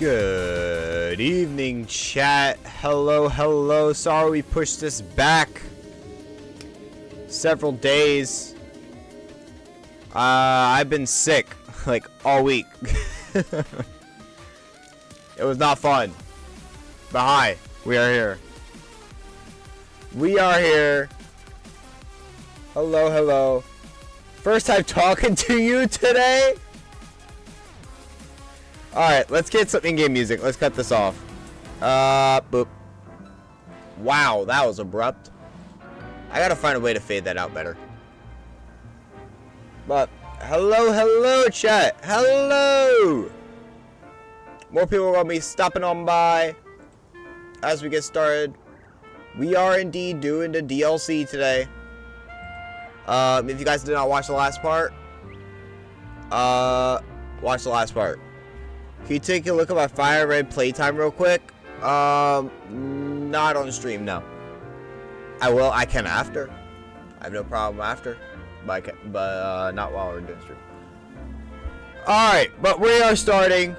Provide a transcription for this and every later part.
Good evening, chat. Hello. Sorry we pushed this back several days. I've been sick like all week. It was not fun. But hi, we are here. Hello. First time talking to you today. Alright, let's get some in-game music. Let's cut this off. Boop. Wow, that was abrupt. I gotta find a way to fade that out better. But, hello, chat. Hello! More people are gonna be stopping on by as we get started. We are indeed doing the DLC today. If you guys did not watch the last part, watch the last part. Can you take a look at my Fire Red playtime real quick? Not on the stream, no. I can after. I have no problem after. But not while we're doing stream. Alright, but we are starting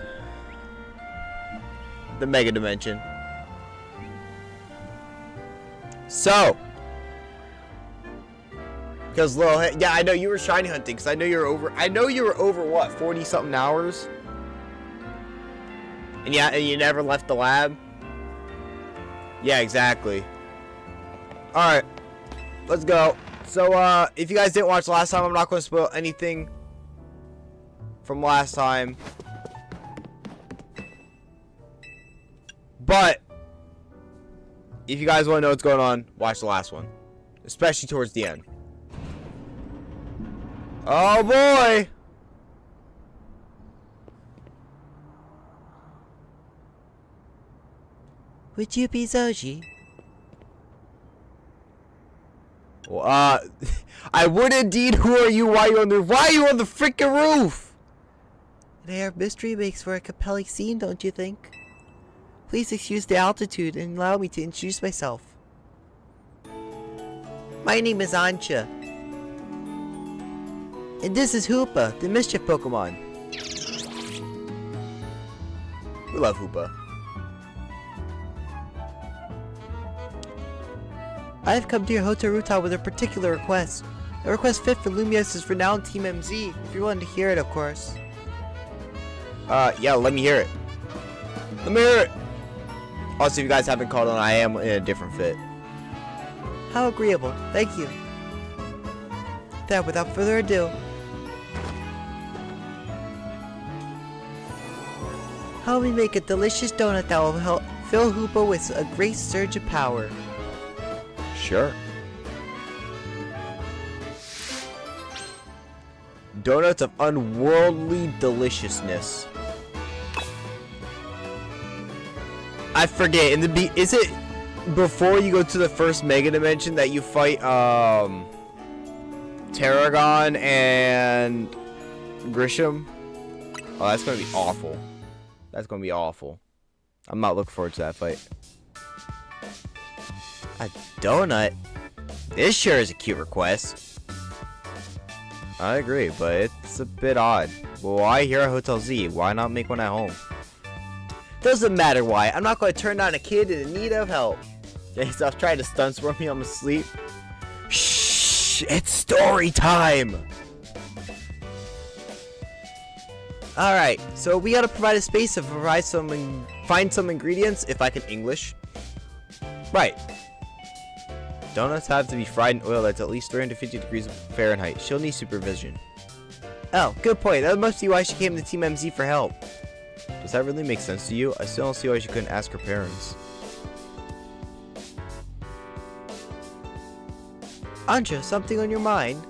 the Mega Dimension. So, because yeah, I know you were shiny hunting, because I know you were over what, 40 something hours? And yeah, and you never left the lab? Yeah, exactly. Alright, let's go. So, if you guys didn't watch last time, I'm not going to spoil anything from last time. But, if you guys want to know what's going on, watch the last one. Especially towards the end. Oh boy! Would you be Zoji? Well, I would indeed. Who are you? Why are you on the freaking roof? An air of mystery makes for a compelling scene, don't you think? Please excuse the altitude and allow me to introduce myself. My name is Ansha. And this is Hoopa, the mischief Pokemon. We love Hoopa. I have come to your Hotel Ruta with a particular request. A request fit for Lumiose's renowned Team MZ, if you're willing to hear it, of course. Yeah, let me hear it. Also, if you guys haven't called on, I am in a different fit. How agreeable. Thank you. Then, without further ado, help me make a delicious donut that will help fill Hoopa with a great surge of power. Sure. Donuts of unworldly deliciousness. I forget. Is it before you go to the first Mega Dimension that you fight Terragon and Grisham? Oh, that's gonna be awful. That's gonna be awful. I'm not looking forward to that fight. A donut? This sure is a cute request. I agree, but it's a bit odd. Well, why here at Hotel Z? Why not make one at home? Doesn't matter why. I'm not going to turn down a kid in need of help. Yeah, stop trying to stun swarm me. I'm asleep. Shh! It's story time! Alright, so we gotta provide a space to provide find some ingredients, if I can English. Right. Donuts have to be fried in oil that's at least 350 degrees Fahrenheit. She'll need supervision. Oh, good point. That must be why she came to Team MZ for help. Does that really make sense to you? I still don't see why she couldn't ask her parents. Ansha, something on your mind?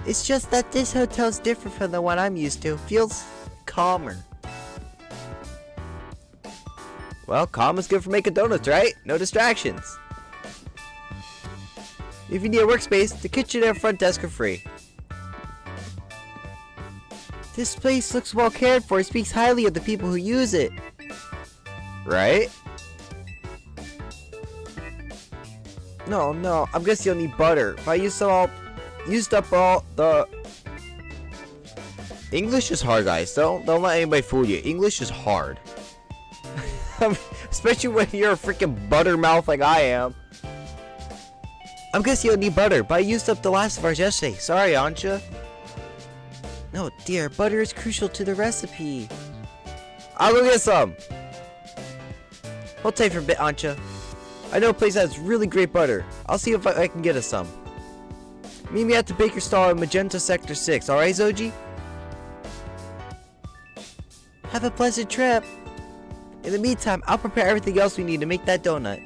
It's just that this hotel's different from the one I'm used to. Feels calmer. Well, calm is good for making donuts, right? No distractions. If you need a workspace, the kitchen and front desk are free. This place looks well cared for. It speaks highly of the people who use it. Right? No, I'm guessing you'll need butter. If I used up all the English is hard, guys. Don't let anybody fool you. English is hard. Especially when you're a freaking buttermouth like I am. I'm guessing you'll need butter, but I used up the last of ours yesterday. Sorry, Ansha. No, dear, butter is crucial to the recipe. I'll go get some. Hold tight for a bit, Ansha. I know a place that has really great butter. I'll see if I can get us some. Meet me at the baker stall in Magenta Sector 6, alright, Zoji? Have a pleasant trip. In the meantime, I'll prepare everything else we need to make that donut.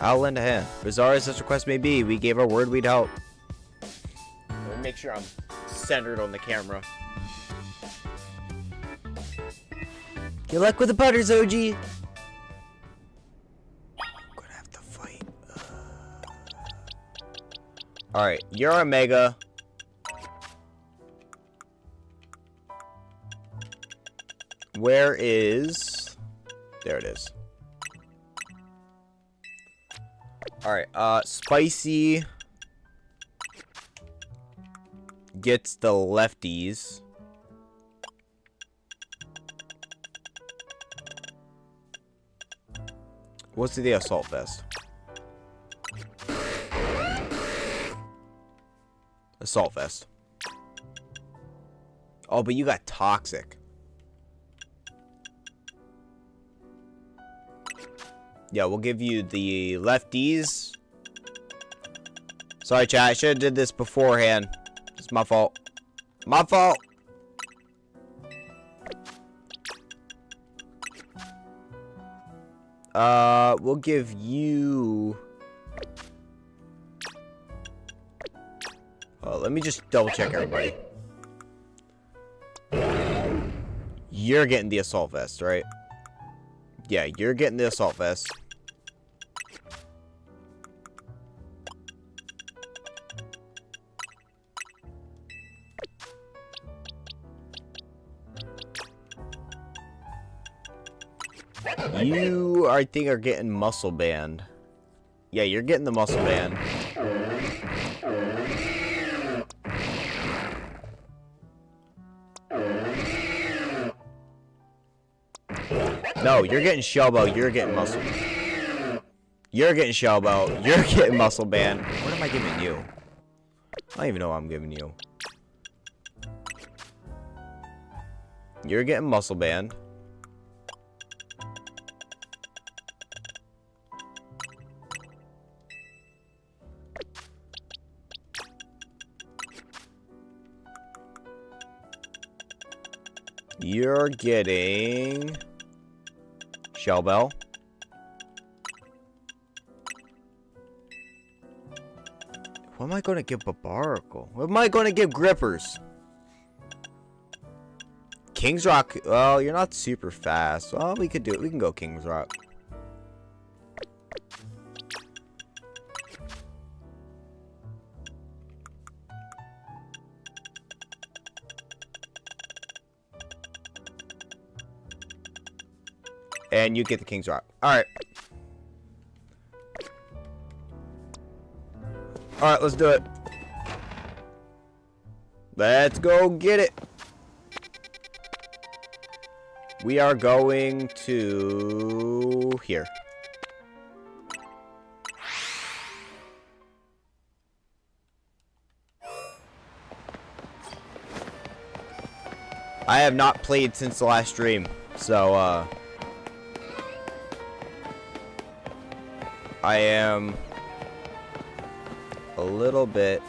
I'll lend a hand. Bizarre as this request may be, we gave our word we'd help. Let me make sure I'm centered on the camera. Good luck with the butter, Zoji. I'm gonna have to fight. Alright, you're a mega. Where is... There it is. Alright, Spicy gets the lefties. What's the assault vest? Assault vest. Oh, but you got toxic. Yeah, we'll give you the lefties. Sorry, chat. I should have did this beforehand. It's my fault. My fault. We'll give you... Oh, let me just double check everybody. You're getting the assault vest, right? Yeah, you're getting the assault vest. You, I think, are getting muscle band. Yeah, you're getting the muscle band. No, you're getting shell belt. You're getting muscle. You're getting shell belt. You're getting muscle band. What am I giving you? I don't even know what I'm giving you. You're getting muscle band. You're getting shell bell. What am I going to give Barbarical? What am I going to give Grippers? King's Rock. Well, you're not super fast. Well, we could do it. We can go King's Rock. And you get the King's Rock. Alright. Alright, let's do it. Let's go get it. We are going to here. I have not played since the last stream, so I am a little bit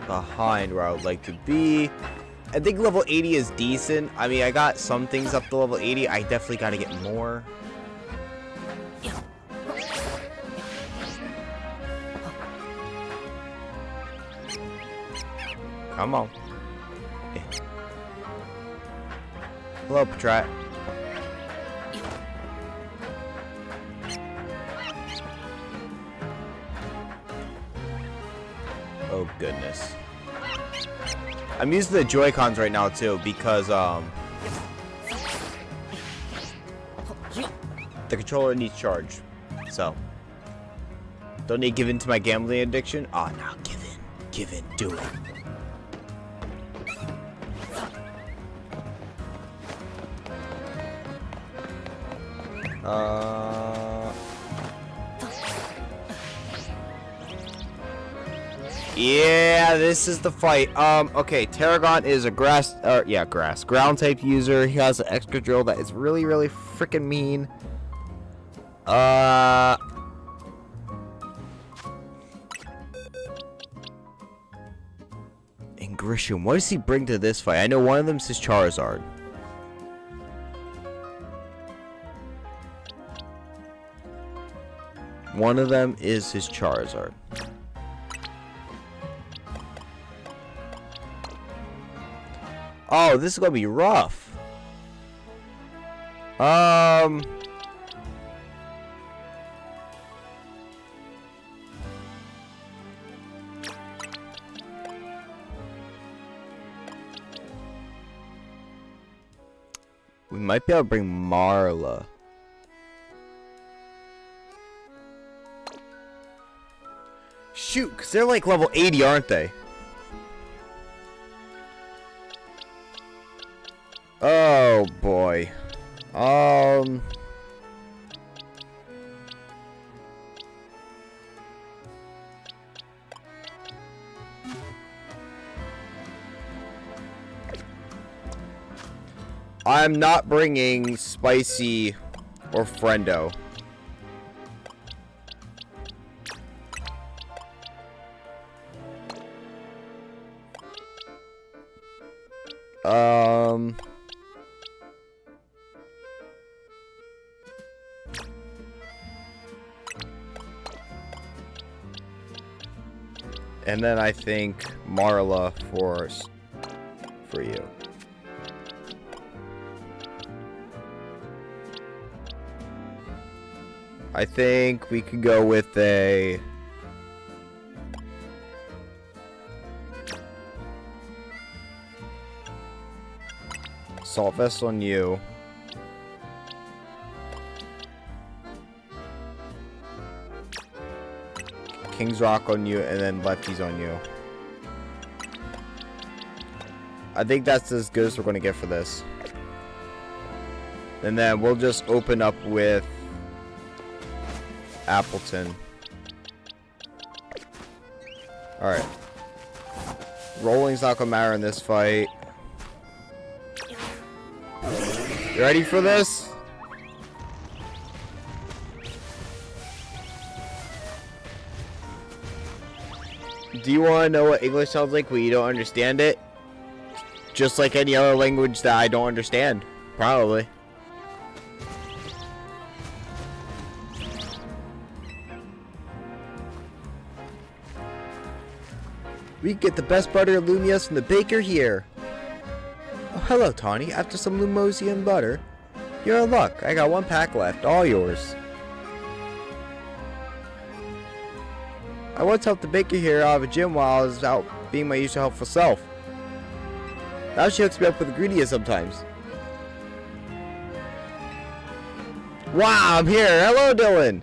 behind where I would like to be. I think level 80 is decent. I mean, I got some things up to level 80. I definitely got to get more. Come on. Hello, Patrat. Oh goodness. I'm using the Joy-Cons right now too because the controller needs charge. So Don't need to give in to my gambling addiction. Oh, no, give in. Give in. Do it. Yeah, this is the fight. Okay, Tarragon is a ground type user. He has an extra drill that is really, really freaking mean. And Grisham, what does he bring to this fight? I know one of them's his Charizard. One of them is his Charizard. Oh, this is gonna be rough. We might be able to bring Marla. Shoot, because they're like level 80, aren't they? Oh, boy. I'm not bringing Spicy or Friendo. And then I think Marla for you. I think we could go with a Salt Vest on you. King's Rock on you, and then Lefties on you. I think that's as good as we're going to get for this. And then we'll just open up with Appleton. Alright. Rolling's not going to matter in this fight. You ready for this? Do you want to know what English sounds like when you don't understand it? Just like any other language that I don't understand. Probably. We get the best butter and Lumiose from the baker here. Oh, hello, Tawny. After some Lumiose and butter. You're in luck. I got one pack left. All yours. I once helped the baker here out of a gym while I was out being my usual helpful self. Now she hooks me up with ingredients sometimes. Wow, I'm here. Hello, Dylan.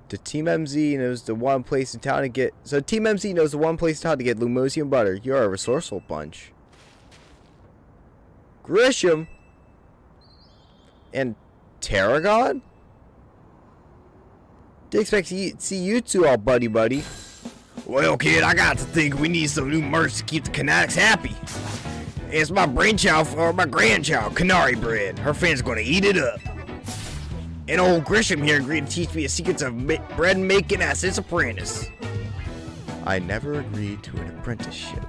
The Team MZ knows the one place in town to get. So Team MZ knows the one place in town to get Lumiose and butter. You're a resourceful bunch. Grisham and Tarragon? Didn't expect to see you two all buddy-buddy. Well, kid, I got to think we need some new merch to keep the Canatics happy. It's my brainchild or my grandchild, Canary Bread. Her fans gonna eat it up. And old Grisham here agreed to teach me the secrets of bread making as his apprentice. I never agreed to an apprenticeship,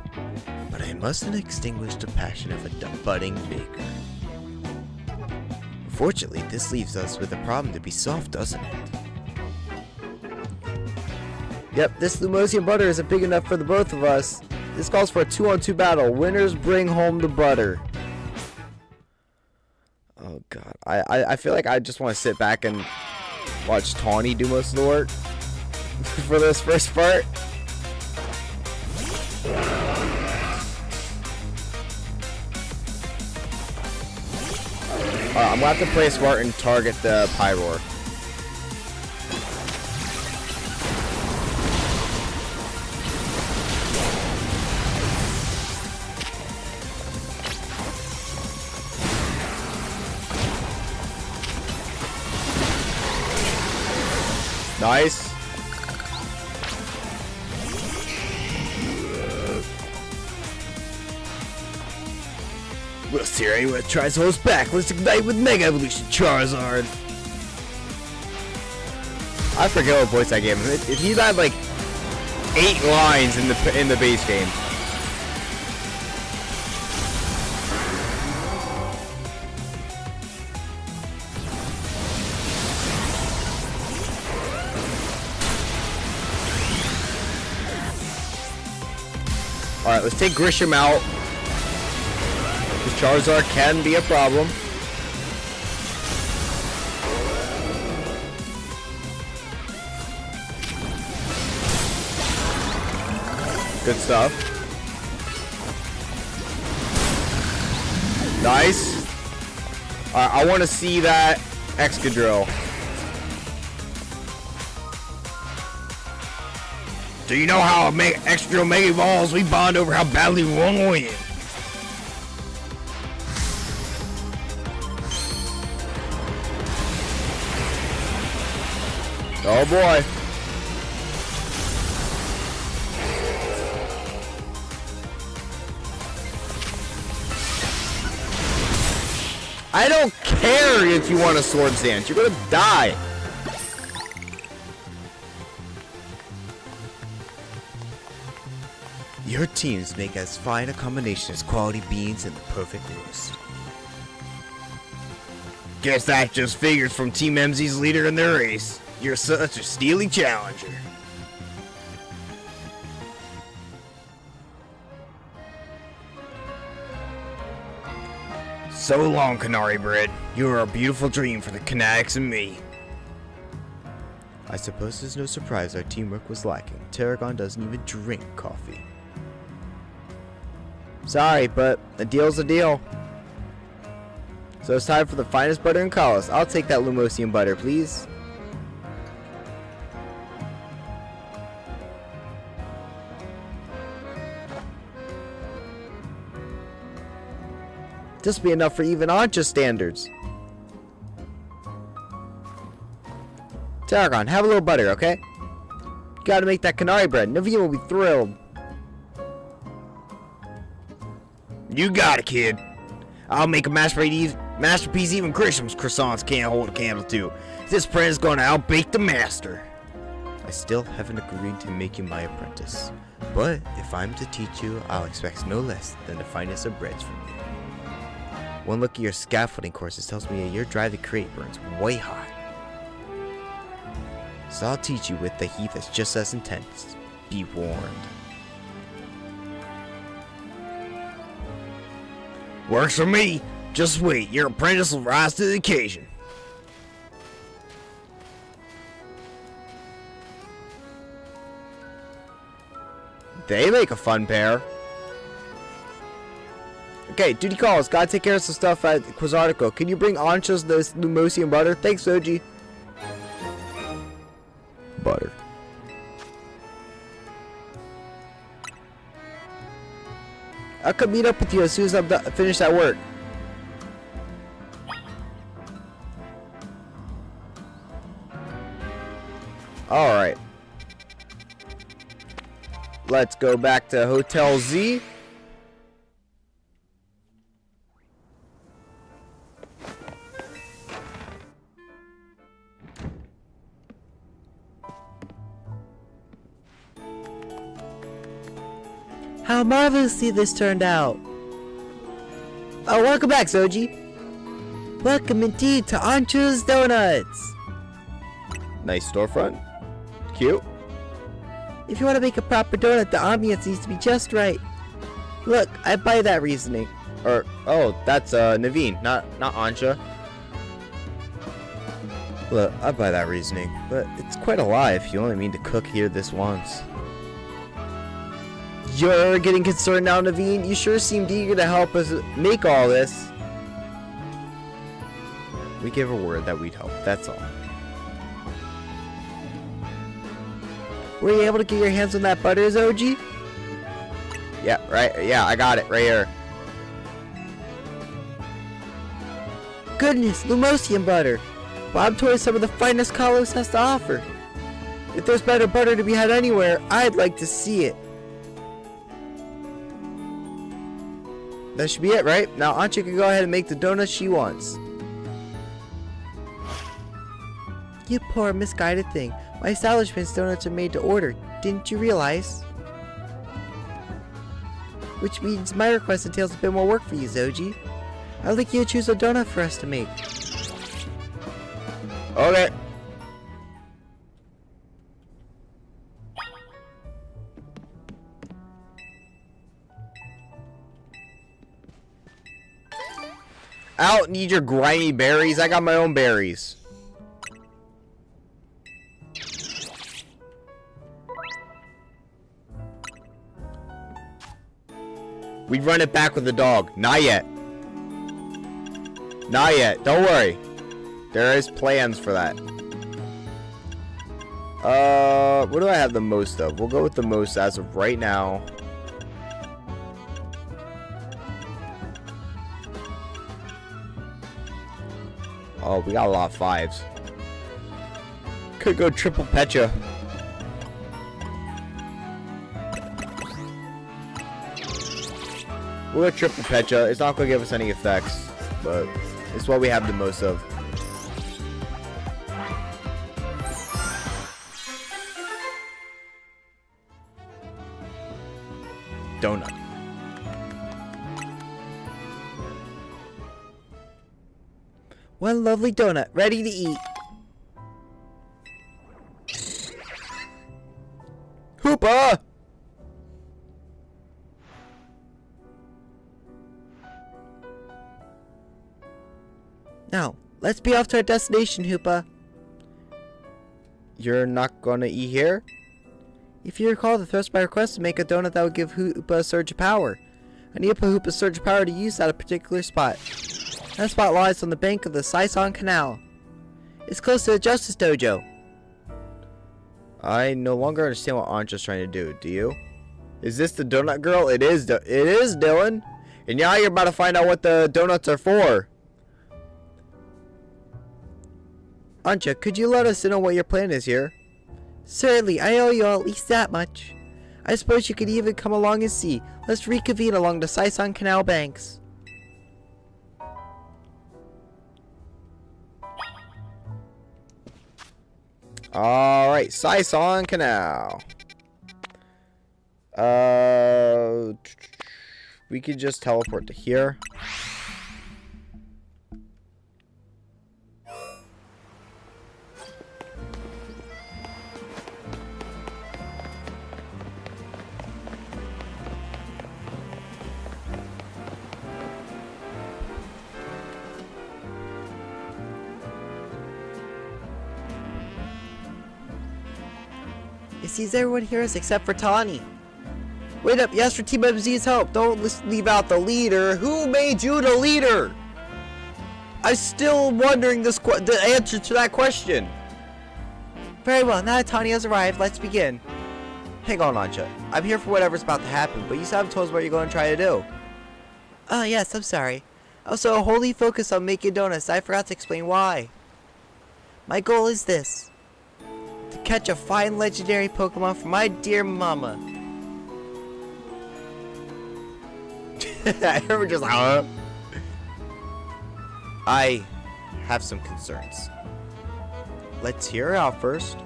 but I mustn't extinguish the passion of a budding baker. Unfortunately, this leaves us with a problem to be solved, doesn't it? Yep, this Lumiose and butter isn't big enough for the both of us. This calls for a 2-on-2 battle. Winners bring home the butter. Oh god, I feel like I just want to sit back and watch Tawny do most of the work for this first part. I'm gonna have to play smart and target the Pyroar. Nice. We'll see her anyone tries to hold us back. Let's ignite with Mega Evolution Charizard. I forget what voice I gave him. If he had like 8 lines in the base game. Alright, let's take Grisham out. Because Charizard can be a problem. Good stuff. Nice. Alright, I want to see that Excadrill. Do you know how Excadrill Mega Evolves? We bond over how badly we want to win. Oh boy. I don't care if you want a Swords Dance. You're gonna die. Your teams make as fine a combination as quality beans and the perfect roast. Guess that just figures from Team MZ's leader in their race. You're such a steely challenger. So long, Canary Bread. You are a beautiful dream for the Kinetics and me. I suppose it's no surprise our teamwork was lacking. Tarragon doesn't even drink coffee. Sorry, but a deal's a deal. So it's time for the finest butter in Kalos. I'll take that Lumosian butter, please. This will be enough for even Ansha standards. Tarragon, have a little butter, okay? You gotta make that Canary Bread. Naveen will be thrilled. You got it, kid. I'll make a masterpiece even Grisham's croissants can't hold a candle to. This bread is gonna outbake the master. I still haven't agreed to make you my apprentice. But if I'm to teach you, I'll expect no less than the finest of breads from you. One look at your scaffolding courses tells me that your drive to create burns way hot. So I'll teach you with the heat that's just as intense. Be warned. Works for me. Just wait, your apprentice will rise to the occasion. They make a fun pair. Okay, duty calls. Gotta take care of some stuff at Quasartico. Can you bring Ansha's this Lumosian butter? Thanks, Oji. Butter. I'll come meet up with you as soon as I'm finished that work. Alright. Let's go back to Hotel Z. How marvelously this turned out! Oh, welcome back, Soji. Welcome indeed to Ansha's Donuts! Nice storefront. Cute. If you want to make a proper donut, the ambience needs to be just right. Look, I buy that reasoning. Or, oh, that's Naveen, not Ansha. Look, I buy that reasoning, but it's quite a lie if you only mean to cook here this once. You're getting concerned now, Naveen? You sure seemed eager to help us make all this. We gave a word that we'd help, that's all. Were you able to get your hands on that butter, Zoji? Yeah, right. Yeah, I got it right here. Goodness, Lumosian butter. Well, I'm told some of the finest Kalos has to offer. If there's better butter to be had anywhere, I'd like to see it. That should be it, right? Now Ansha can go ahead and make the donuts she wants. You poor misguided thing. My establishment's donuts are made to order. Didn't you realize? Which means my request entails a bit more work for you, Zoji. I'd like you to choose a donut for us to make. Okay. I don't need your grimy berries. I got my own berries. We'd run it back with the dog. Not yet. Not yet. Don't worry. There is plans for that. What do I have the most of? We'll go with the most as of right now. Oh, we got a lot of fives. Could go triple Pecha. We'll go triple Pecha. It's not going to give us any effects, but it's what we have the most of. Donut. One lovely donut, ready to eat. Hoopa! Now, let's be off to our destination, Hoopa. You're not gonna eat here? If you recall, the thrust by request to make a donut that would give Hoopa a surge of power. I need Hoopa's surge of power to use at a particular spot. That spot lies on the bank of the Saison Canal. It's close to the Justice Dojo. I no longer understand what Ansha's trying to do. Do you? Is this the donut girl? It is. It is, Dylan. And now you're about to find out what the donuts are for. Ansha, could you let us know what your plan is here? Certainly, I owe you at least that much. I suppose you could even come along and see. Let's reconvene along the Saison Canal banks. Alright, Saison Canal. We could just teleport to here. It seems everyone here is except for Tawny. Wait up, yes for Team MZ's help. Don't leave out the leader. Who made you the leader? I'm still wondering the answer to that question. Very well, now that Tawny has arrived, let's begin. Hang on, Ansha. I'm here for whatever's about to happen, but you still haven't told us what you're going to try to do. Oh, yes, I'm sorry. I was so wholly focused on making donuts, I forgot to explain why. My goal is this. To catch a fine legendary Pokemon for my dear mama. I remember just like, I have some concerns. Let's hear her out first.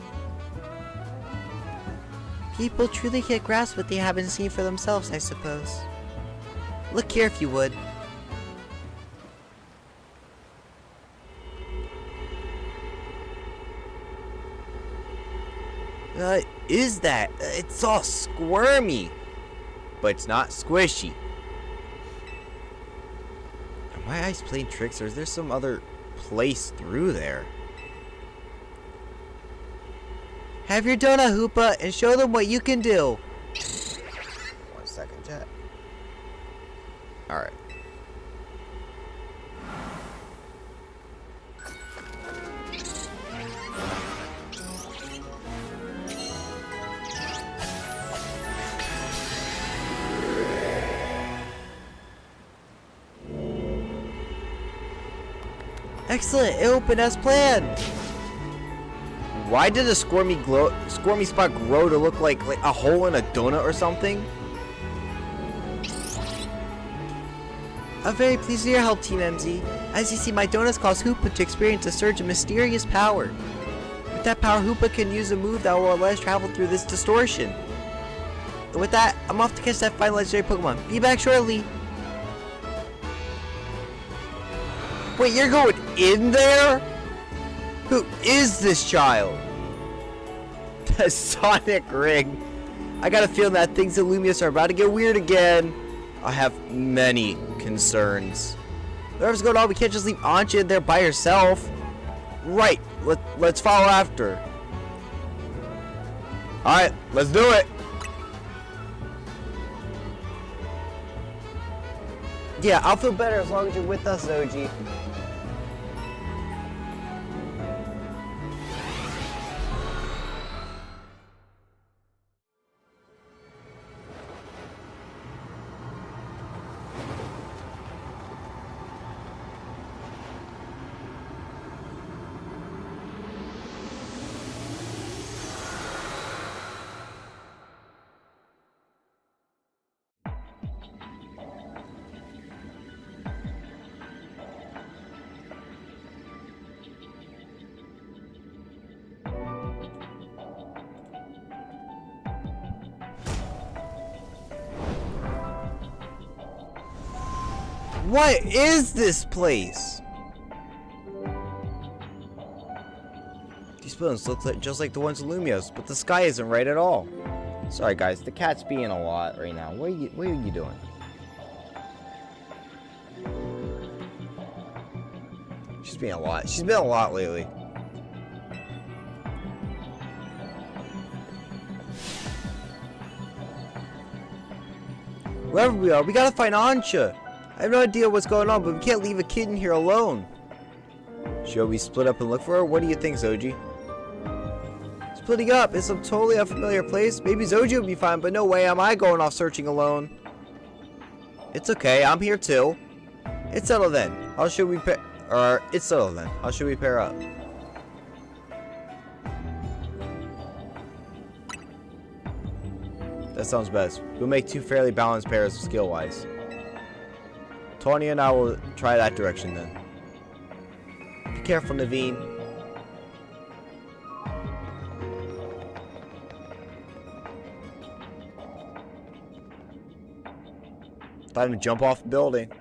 People truly can't grasp what they haven't seen for themselves, I suppose. Look here if you would. Is that? It's all squirmy, but it's not squishy. Are my eyes playing tricks, or is there some other place through there? Have your donut, Hoopa, and show them what you can do. 1 second, chat. Alright. Excellent, it opened as planned. Why did a squirmy spot grow to look like a hole in a donut or something? I'm very pleased with your help, Team MZ. As you see, my donuts cause Hoopa to experience a surge of mysterious power. With that power, Hoopa can use a move that will let us travel through this distortion. And with that, I'm off to catch that final legendary Pokemon. Be back shortly. Wait, you're going in there? Who is this child? The Sonic Ring. I got a feeling that things at Lumiose are about to get weird again. I have many concerns. Whatever's going on, we can't just leave Ansha in there by herself. Right, let's follow after. Alright, let's do it. Yeah, I'll feel better as long as you're with us, Zoji. What is this place? These buildings look just like the ones in Lumiose, but the sky isn't right at all. Sorry guys, the cat's being a lot right now. What are you doing? She's being a lot. She's been a lot lately. Wherever we are, we gotta find Ansha. I have no idea what's going on, but we can't leave a kid in here alone. Should we split up and look for her? What do you think, Zoji? Splitting up is some totally unfamiliar place. Maybe Zoji will be fine, but no way am I going off searching alone. It's okay, I'm here too. It's settled then. How should we pair? It's settled then. How should we pair up? That sounds best. We'll make two fairly balanced pairs skill-wise. Tony and I will try that direction then. Be careful, Naveen. Time to jump off the building.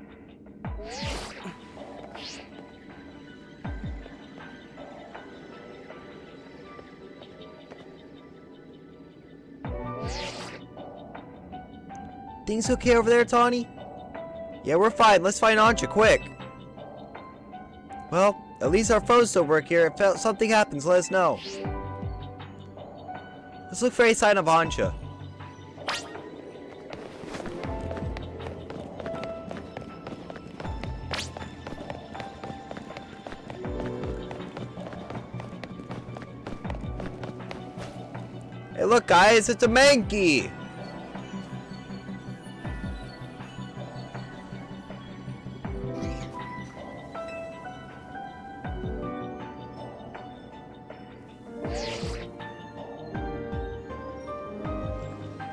Things okay over there, Tawny? Yeah, we're fine. Let's find Ansha, quick. Well, at least our phones still work here. If something happens, let us know. Let's look for a sign of Ansha. Hey, look, guys, it's a Mankey.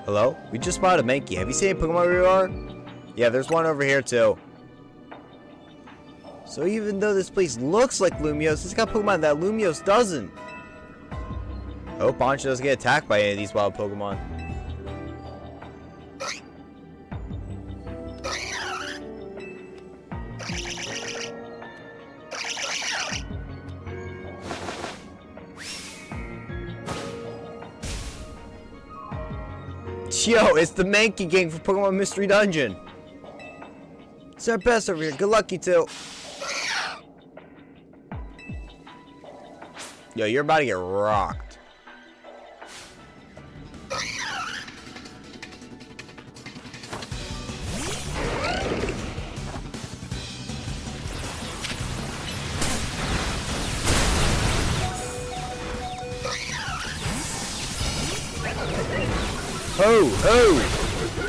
Hello? We just spotted a Mankey. Have you seen a Pokemon where you are? Yeah, there's one over here too. So even though this place looks like Lumiose, it's got Pokemon that Lumiose doesn't. I hope Ansha doesn't get attacked by any of these wild Pokemon. Yo, it's the Mankey gang from Pokemon Mystery Dungeon. It's our best over here. Good luck, you two. Yo, you're about to get rocked.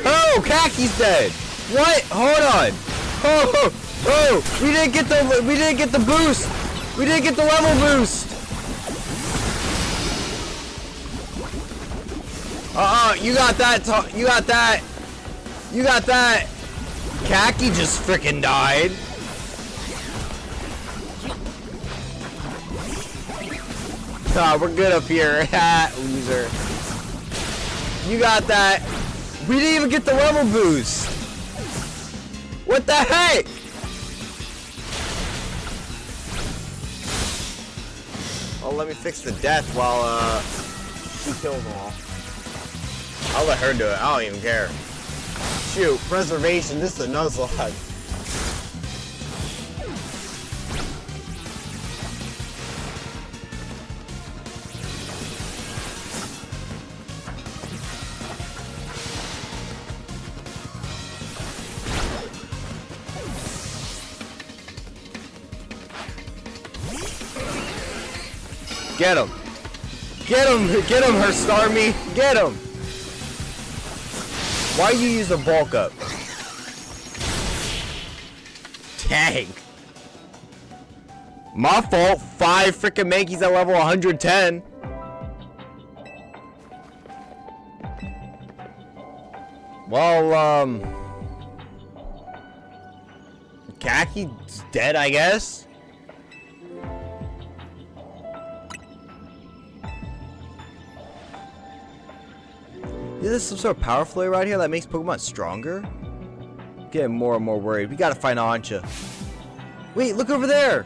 Oh, Kaki's dead. What? Hold on. Oh, we didn't get the boost. We didn't get the level boost. You got that. You got that. You got that. Khaki just freaking died. We're good up here. Loser. You got that. We didn't even get the level boost. What the heck? Oh, let me fix the death while she kills them all. I'll let her do it. I don't even care. Shoot, preservation. This is a Nuzlocke. Get him! Get him! Get him, her Starmie! Get him! Why you use a bulk up? Dang! My fault. 5 freaking Mankeys at level 110. Well, Kaki's dead, I guess. Is there some sort of power flow around here that makes Pokemon stronger? I'm getting more and more worried. We gotta find Ansha. Wait, look over there!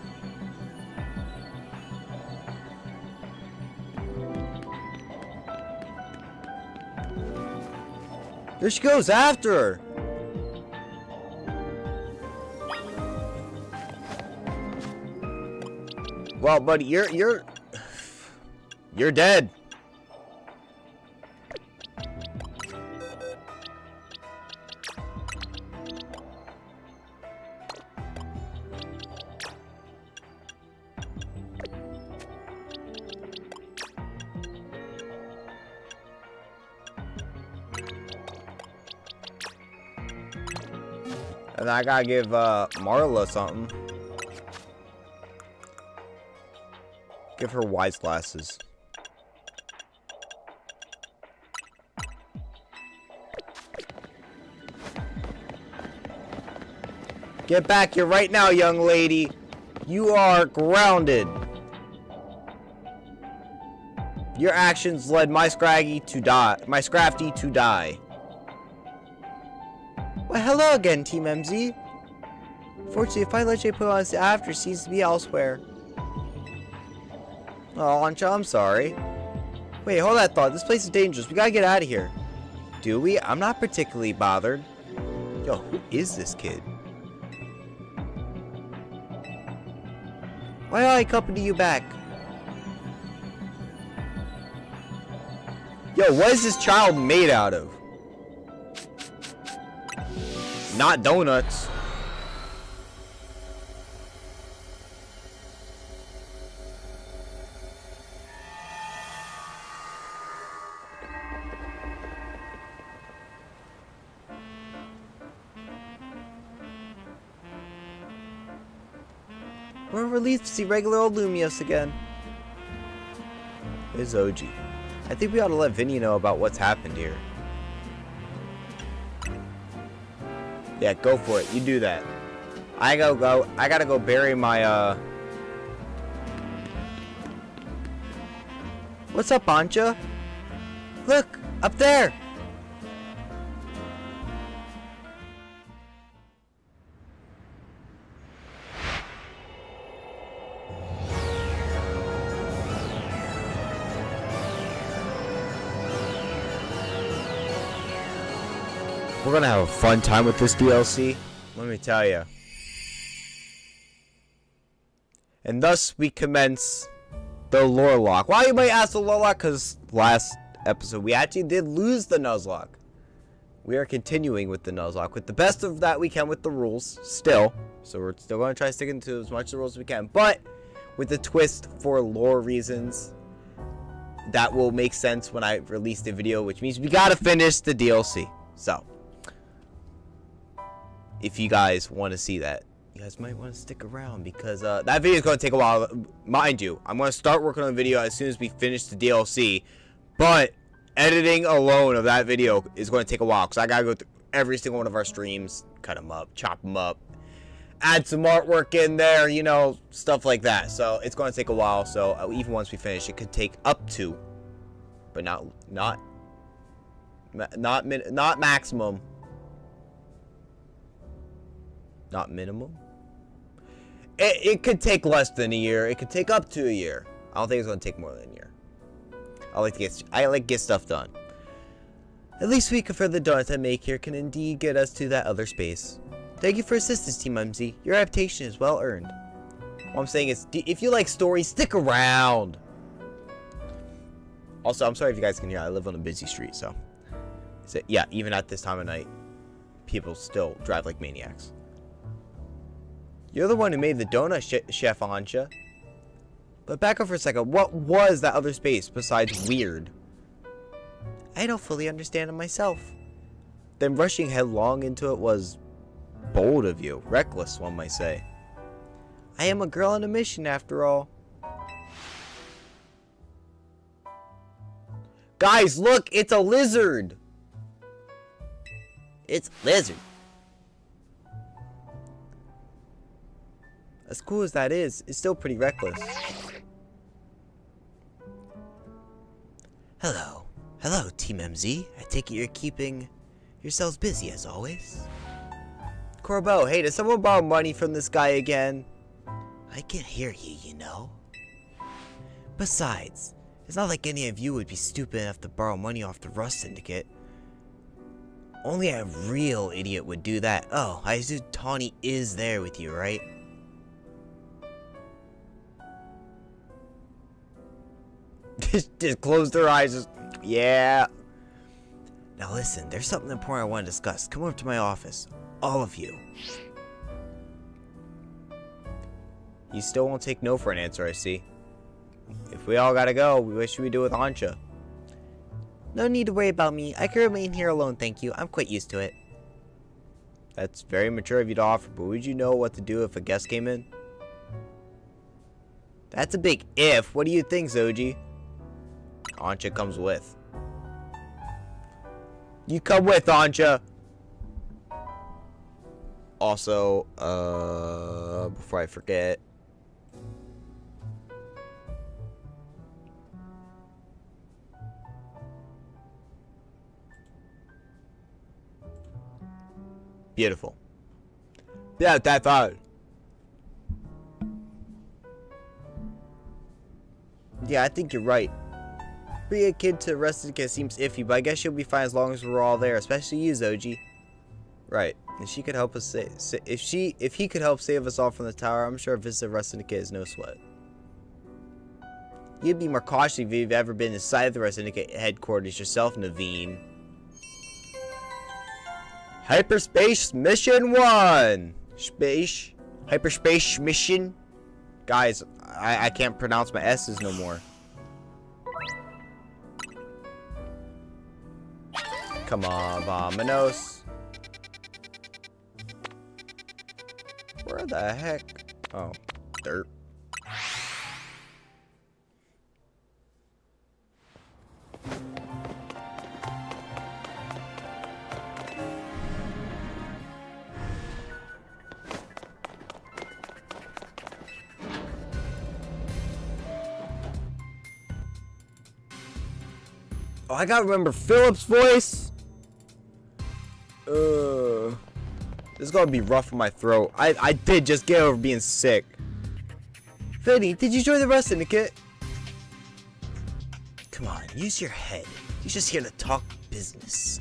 There she goes, after her! Well, buddy, you're dead. And I gotta give Marla something. Give her wise glasses. Get back here right now, young lady. You are grounded. Your actions led my Scrafty to die. Well, hello again, Team MZ. Fortunately, if I let you put on this after, seems to be elsewhere. Oh, Ansha, I'm sorry. Wait, hold that thought. This place is dangerous. We gotta get out of here. Do we? I'm not particularly bothered. Yo, who is this kid? Why don't I accompany you back? Yo, what is this child made out of? Not donuts. We're relieved to see regular old Lumiose again. It's OG. I think we ought to let Vinny know about what's happened here. Yeah, go for it. You do that. I gotta go bury my What's up, Ansha? Look, up there. We're gonna have a fun time with this DLC, let me tell you. And thus we commence the lore lock. Why you might ask the lore lock? Because last episode we actually did lose the Nuzlocke. We are continuing with the Nuzlocke with the best of that we can with the rules still. So we're still gonna try sticking to as much of the rules as we can, but with the twist for lore reasons that will make sense when I release the video, which means we gotta finish the DLC. So if you guys want to see that, you guys might want to stick around because that video is going to take a while. Mind you, I'm going to start working on the video as soon as we finish the DLC. But editing alone of that video is going to take a while, because I gotta go through every single one of our streams, cut them up, chop them up, add some artwork in there, you know, stuff like that. So it's going to take a while. So even once we finish, it could take up to, but not maximum, not minimum. It could take less than a year. It could take up to a year. I don't think it's going to take more than a year. I like to get stuff done. At least we confirm the donuts I make here can indeed get us to that other space. Thank you for assistance, Team MZ. Your reputation is well earned. All I'm saying is, if you like stories, stick around. Also, I'm sorry if you guys can hear. I live on a busy street, so yeah, even at this time of night, people still drive like maniacs. You're the one who made the donut, Chef Ansha. But back up for a second. What was that other space besides weird? I don't fully understand it myself. Then rushing headlong into it was bold of you. Reckless, one might say. I am a girl on a mission, after all. Guys, look! It's a lizard! It's a lizard. As cool as that is, it's still pretty reckless. Hello. Hello, Team MZ. I take it you're keeping yourselves busy as always. Corbeau, hey, did someone borrow money from this guy again? I can hear you, you know. Besides, it's not like any of you would be stupid enough to borrow money off the Rust Syndicate. Only a real idiot would do that. Oh, I assume Tawny is there with you, right? just close their eyes. Just, yeah. Now listen, there's something important I want to discuss. Come over to my office. All of you. You still won't take no for an answer, I see. If we all gotta go, what should we do with Ansha? No need to worry about me. I can remain here alone, thank you. I'm quite used to it. That's very mature of you to offer, but would you know what to do if a guest came in? That's a big if. What do you think, Zoji? Ansha comes with. You come with, Ansha. Also, before I forget. Beautiful. Yeah, that's fine. Yeah, I think you're right. Bring a kid to Rustica seems iffy, but I guess she'll be fine as long as we're all there, especially you, Zoji. Right. If she could help us if he could help save us all from the tower, I'm sure a visit to Rustica is no sweat. You'd be more cautious if you've ever been inside the Rustica headquarters yourself, Naveen. Hyperspace Mission 1! Hyperspace Mission? Guys, I can't pronounce my S's no more. Come on, Vamonos. Where the heck? Oh, dirt. Oh, I gotta remember Philip's voice. This is gonna be rough on my throat. I did just get over being sick. Vinny, did you join the Rust Syndicate? Come on, use your head. You're just here to talk business.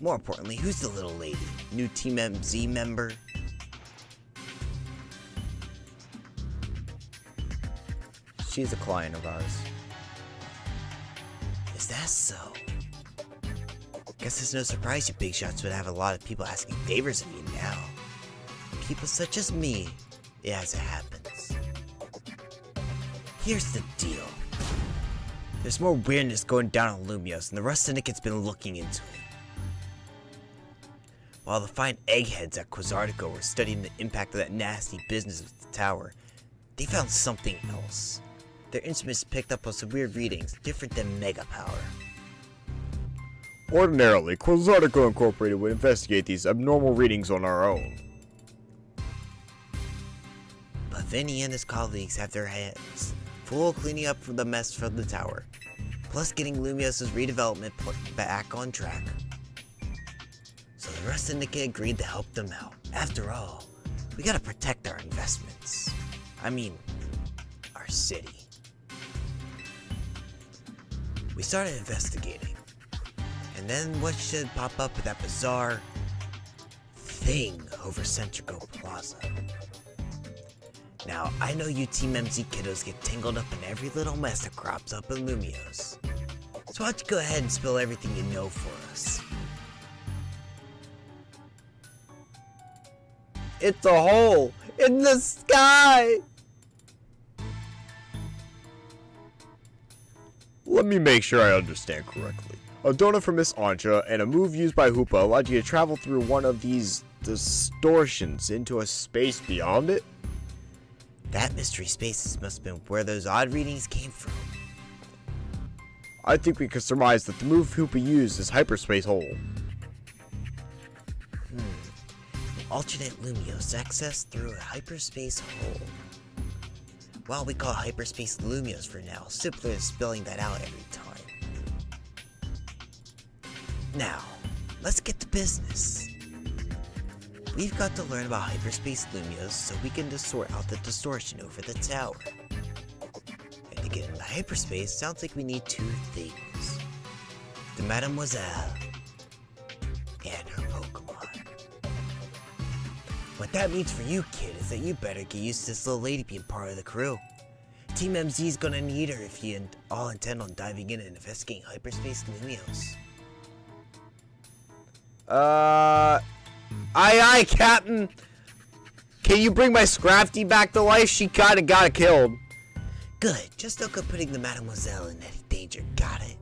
More importantly, who's the little lady? New Team MZ member? She's a client of ours. Is that so? Guess it's no surprise you big shots would have a lot of people asking favors of you now. People such as me, as it happens. Here's the deal. There's more weirdness going down on Lumiose, and the Rust Syndicate's been looking into it. While the fine eggheads at Quasartico were studying the impact of that nasty business with the tower, they found something else. Their instruments picked up on some weird readings, different than Mega Power. Ordinarily, Quasartico Incorporated would investigate these abnormal readings on our own. But Vinny and his colleagues have their hands full cleaning up the mess from the tower, plus getting Lumiose's redevelopment back on track. So the rest of the kid agreed to help them out. After all, we gotta protect our investments. I mean, our city. We started investigating, and then what should pop up with that bizarre thing over Centrico Plaza? Now, I know you Team MZ kiddos get tangled up in every little mess that crops up in Lumiose. So why don't you go ahead and spill everything you know for us? It's a hole in the sky! Let me make sure I understand correctly. A donut from Miss Ansha and a move used by Hoopa allowed you to travel through one of these distortions into a space beyond it? That mystery spaces must have been where those odd readings came from. I think we could surmise that the move Hoopa used is Hyperspace Hole. Alternate Lumiose access through a hyperspace hole. Well, we call hyperspace Lumiose for now, simpler than spelling that out every time. Now, let's get to business. We've got to learn about hyperspace Lumiose so we can sort out the distortion over the tower. And to get into hyperspace, sounds like we need two things. The Mademoiselle and her Pokemon. What that means for you, kid, is that you better get used to this little lady being part of the crew. Team MZ's gonna need her if you all intend on diving in and investigating hyperspace Lumiose. Aye, Captain. Can you bring my Scrafty back to life? She kinda got killed. Good, just don't go putting the Mademoiselle in any danger, got it?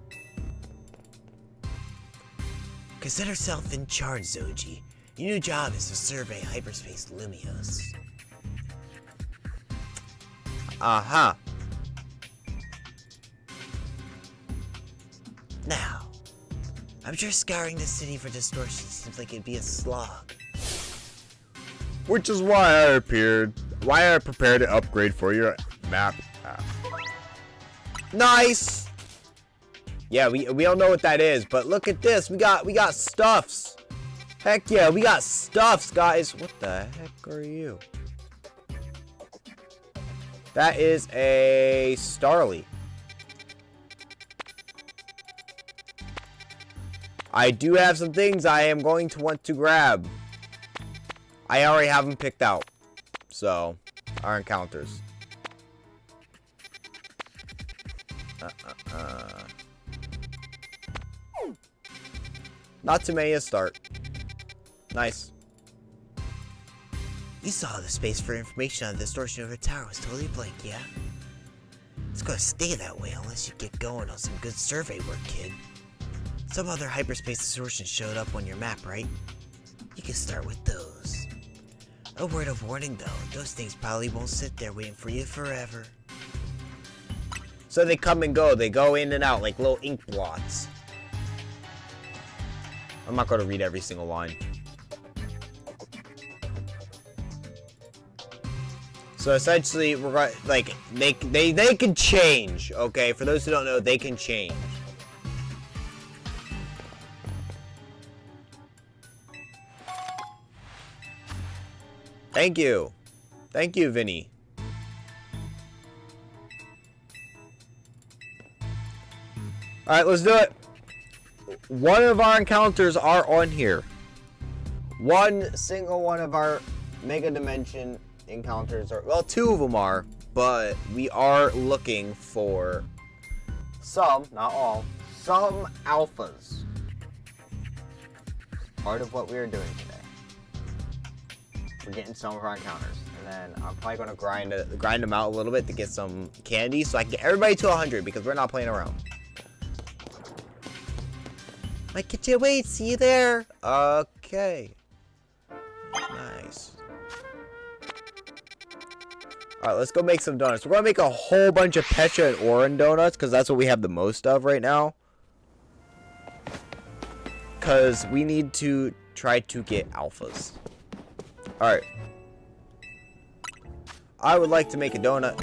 Consider yourself in charge, Zoji. Your new job is to survey hyperspace Lumiose. Uh-huh. Now, I'm sure scouring the city for distortion seems like it'd be a slog. Which is why I prepared an upgrade for your map app. Nice! Yeah, we don't know what that is, but look at this. We got stuffs. Heck yeah, we got stuffs, guys. What the heck are you? That is a Starly. I do have some things I am going to want to grab. I already have them picked out. So, our encounters. Not too many to start. Nice. You saw the space for information on the distortion over the tower was totally blank, yeah? It's gonna stay that way unless you get going on some good survey work, kid. Some other hyperspace distortions showed up on your map, right? You can start with those. A word of warning though, those things probably won't sit there waiting for you forever. So they come and go. They go in and out like little ink blots. I'm not going to read every single line. So essentially, we're going like they can change. Okay, for those who don't know, they can change. Thank you, Vinny. All right, let's do it. One of our encounters are on here. One single one of our Mega Dimension encounters are, well, two of them are, but we are looking for some, not all, some alphas. Part of what we are doing today. We're getting some of our encounters, and then I'm probably gonna grind them out a little bit to get some candy, so I can get everybody to 100 because we're not playing around. Might get you away. See you there. Okay. Nice. Alright, let's go make some donuts. We're gonna make a whole bunch of Pecha and Oran donuts, because that's what we have the most of right now. Because we need to try to get alphas. Alright. I would like to make a donut.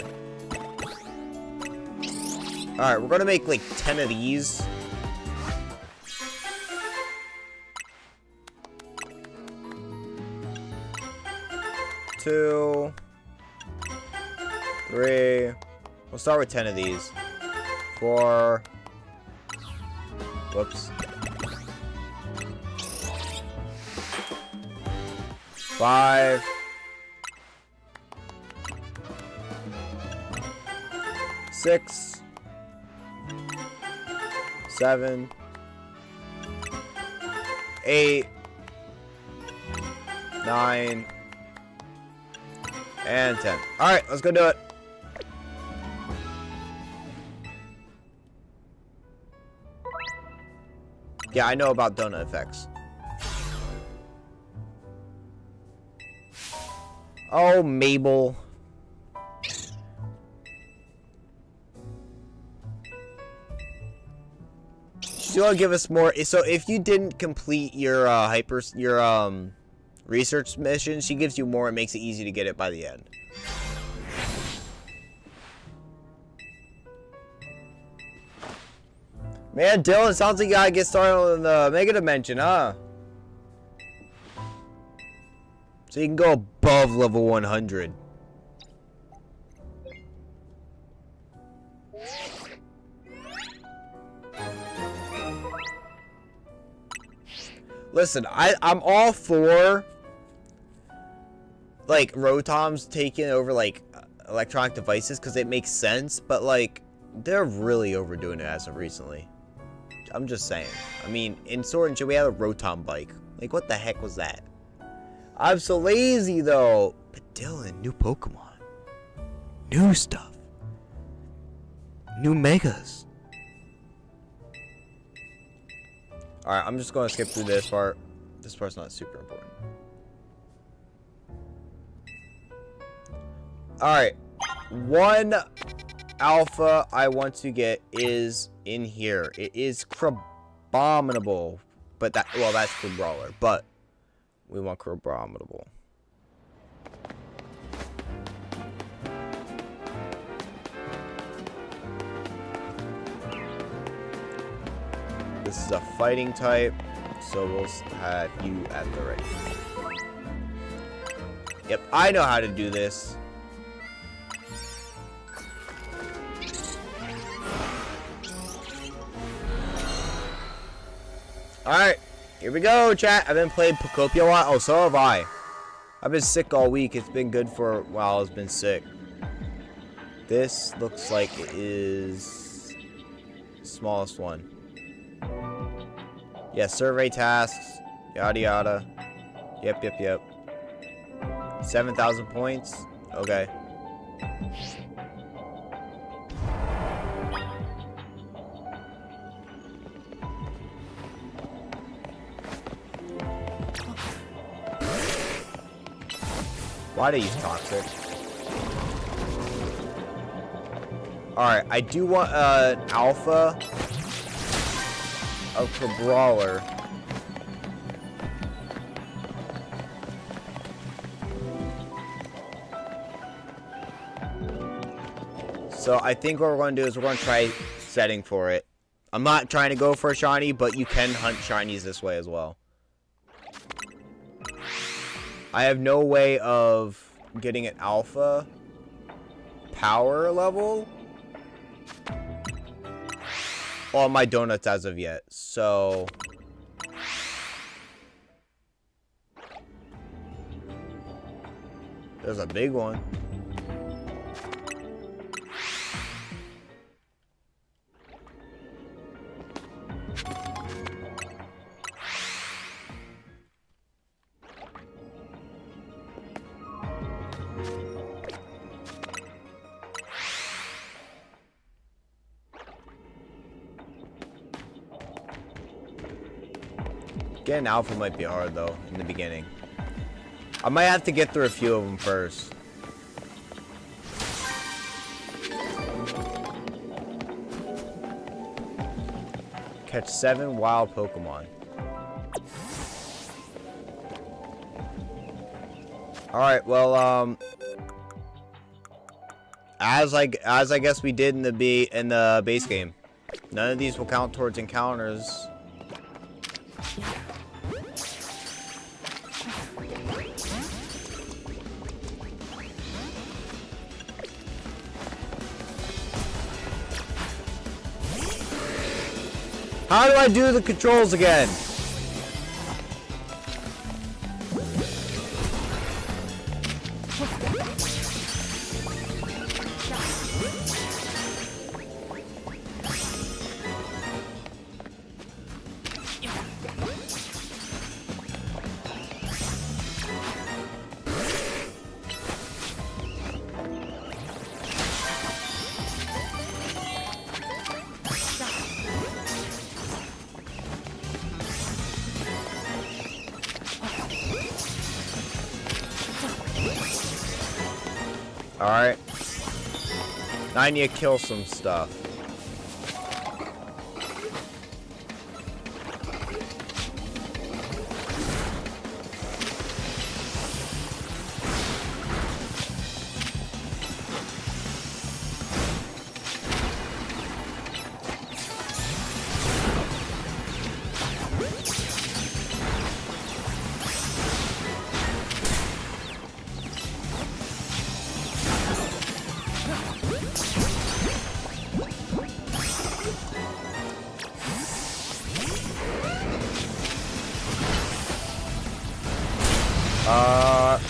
Alright, we're gonna make like 10 of these. Two. 3. We'll start with 10 of these. 4. Whoops. 5. 6. 7. 8. 9. And 10. Alright, let's go do it. Yeah, I know about donut effects. Oh, Mabel. She's gonna give us more. So if you didn't complete your research mission, she gives you more and makes it easy to get it by the end. Man, Dylan, sounds like you gotta get started on the Mega Dimension, huh? So you can go above level 100. Listen, I'm all for like Rotoms taking over like electronic devices because it makes sense, but like they're really overdoing it as of recently. I'm just saying. I mean, in Sword and Shield we had a Rotom bike. Like, what the heck was that? I'm so lazy though. But Dylan, new Pokemon, new stuff, new Megas. All right, I'm just gonna skip through this part. This part's not super important. All right, one alpha I want to get is in here. It is Crabominable, but that, well, that's Crabrawler, but we want Crabominable. This is a fighting type, so we'll have you at the ready. Yep, I know how to do this. Alright, here we go, chat. I've been playing Pokopia a lot. Oh, so have I. I've been sick all week. It's been good for a while. I've been sick. This looks like it is the smallest one. Yeah, survey tasks, yada yada. Yep. 7,000 points. Okay. Why do you use toxic? Alright, I do want an alpha of Crabrawler. So I think what we're going to do is we're going to try setting for it. I'm not trying to go for a shiny, but you can hunt shinies this way as well. I have no way of getting an alpha power level on my donuts as of yet, so there's a big one. Getting alpha might be hard though in the beginning. I might have to get through a few of them first. Catch 7 wild Pokemon. Alright, well, as I guess we did in the base game. None of these will count towards encounters. How do I do the controls again? Alright. Now I need to kill some stuff.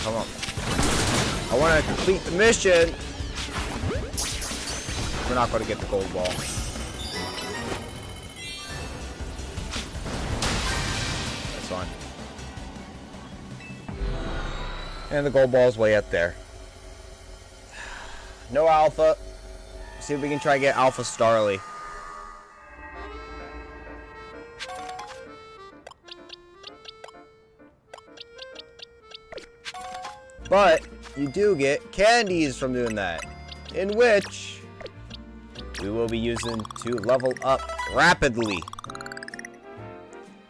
Come on. I want to complete the mission. We're not going to get the gold ball. That's fine. And the gold ball is way up there. No alpha. See if we can try to get Alpha Starly. But you do get candies from doing that, in which we will be using to level up rapidly.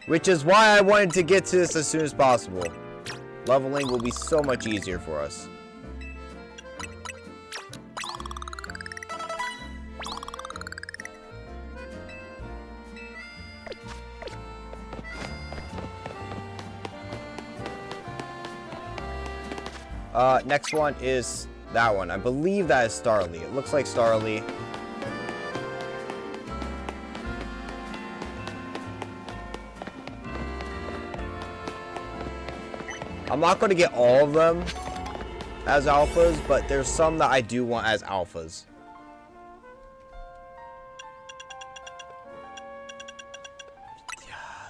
Which is why I wanted to get to this as soon as possible. Leveling will be so much easier for us. Next one is that one. I believe that is Starly. It looks like Starly. I'm not going to get all of them as alphas, but there's some that I do want as alphas.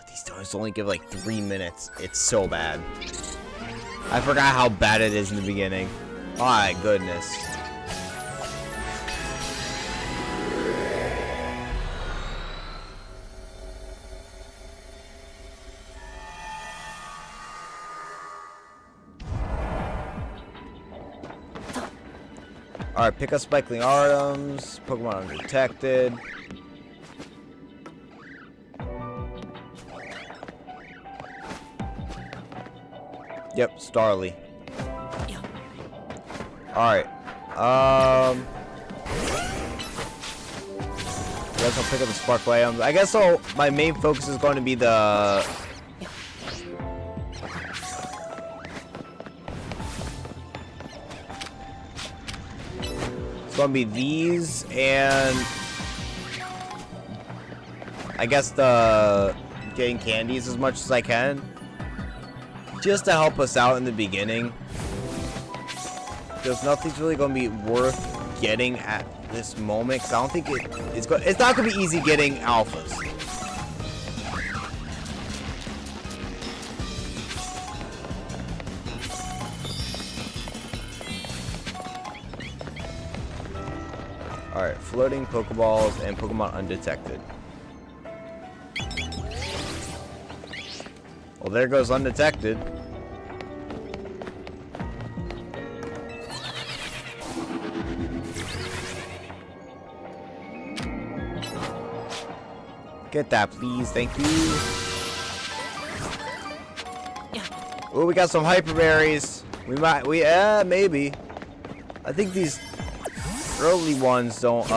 These doors only give like 3 minutes. It's so bad. I forgot how bad it is in the beginning. My goodness. Alright, pick up Spikeling items. Pokemon undetected. Yep, Starly. Alright. I guess I'll pick up the Sparkle items. I guess so. My main focus is going to be the... It's going to be these and... I guess the... Getting candies as much as I can. Just to help us out in the beginning. Because nothing's really going to be worth getting at this moment. Because I don't think it's not going to be easy getting alphas. Alright, floating Pokeballs and Pokemon undetected. Well, there goes undetected. Get that, please. Thank you. Oh, we got some hyper berries. Maybe. I think these early ones don't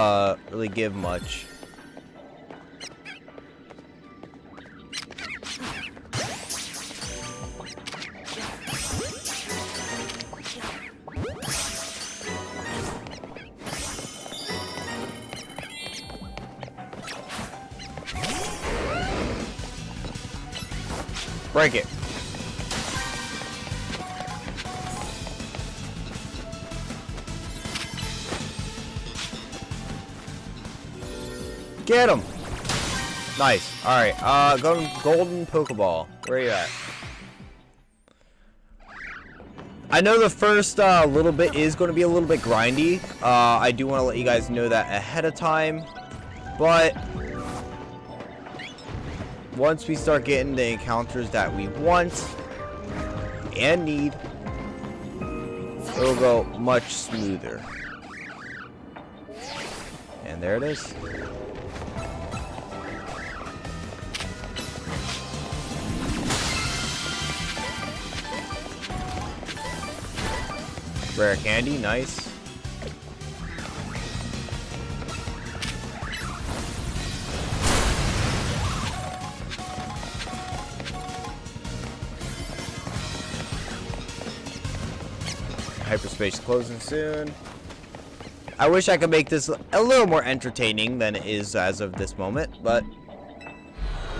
really give much. Break it. Get him. Nice. All right. Golden Pokeball. Where are you at? I know the first little bit is going to be a little bit grindy. I do want to let you guys know that ahead of time, but once we start getting the encounters that we want and need, it'll go much smoother. And there it is. Rare candy, nice. Hyperspace closing soon. I wish I could make this a little more entertaining than it is as of this moment, but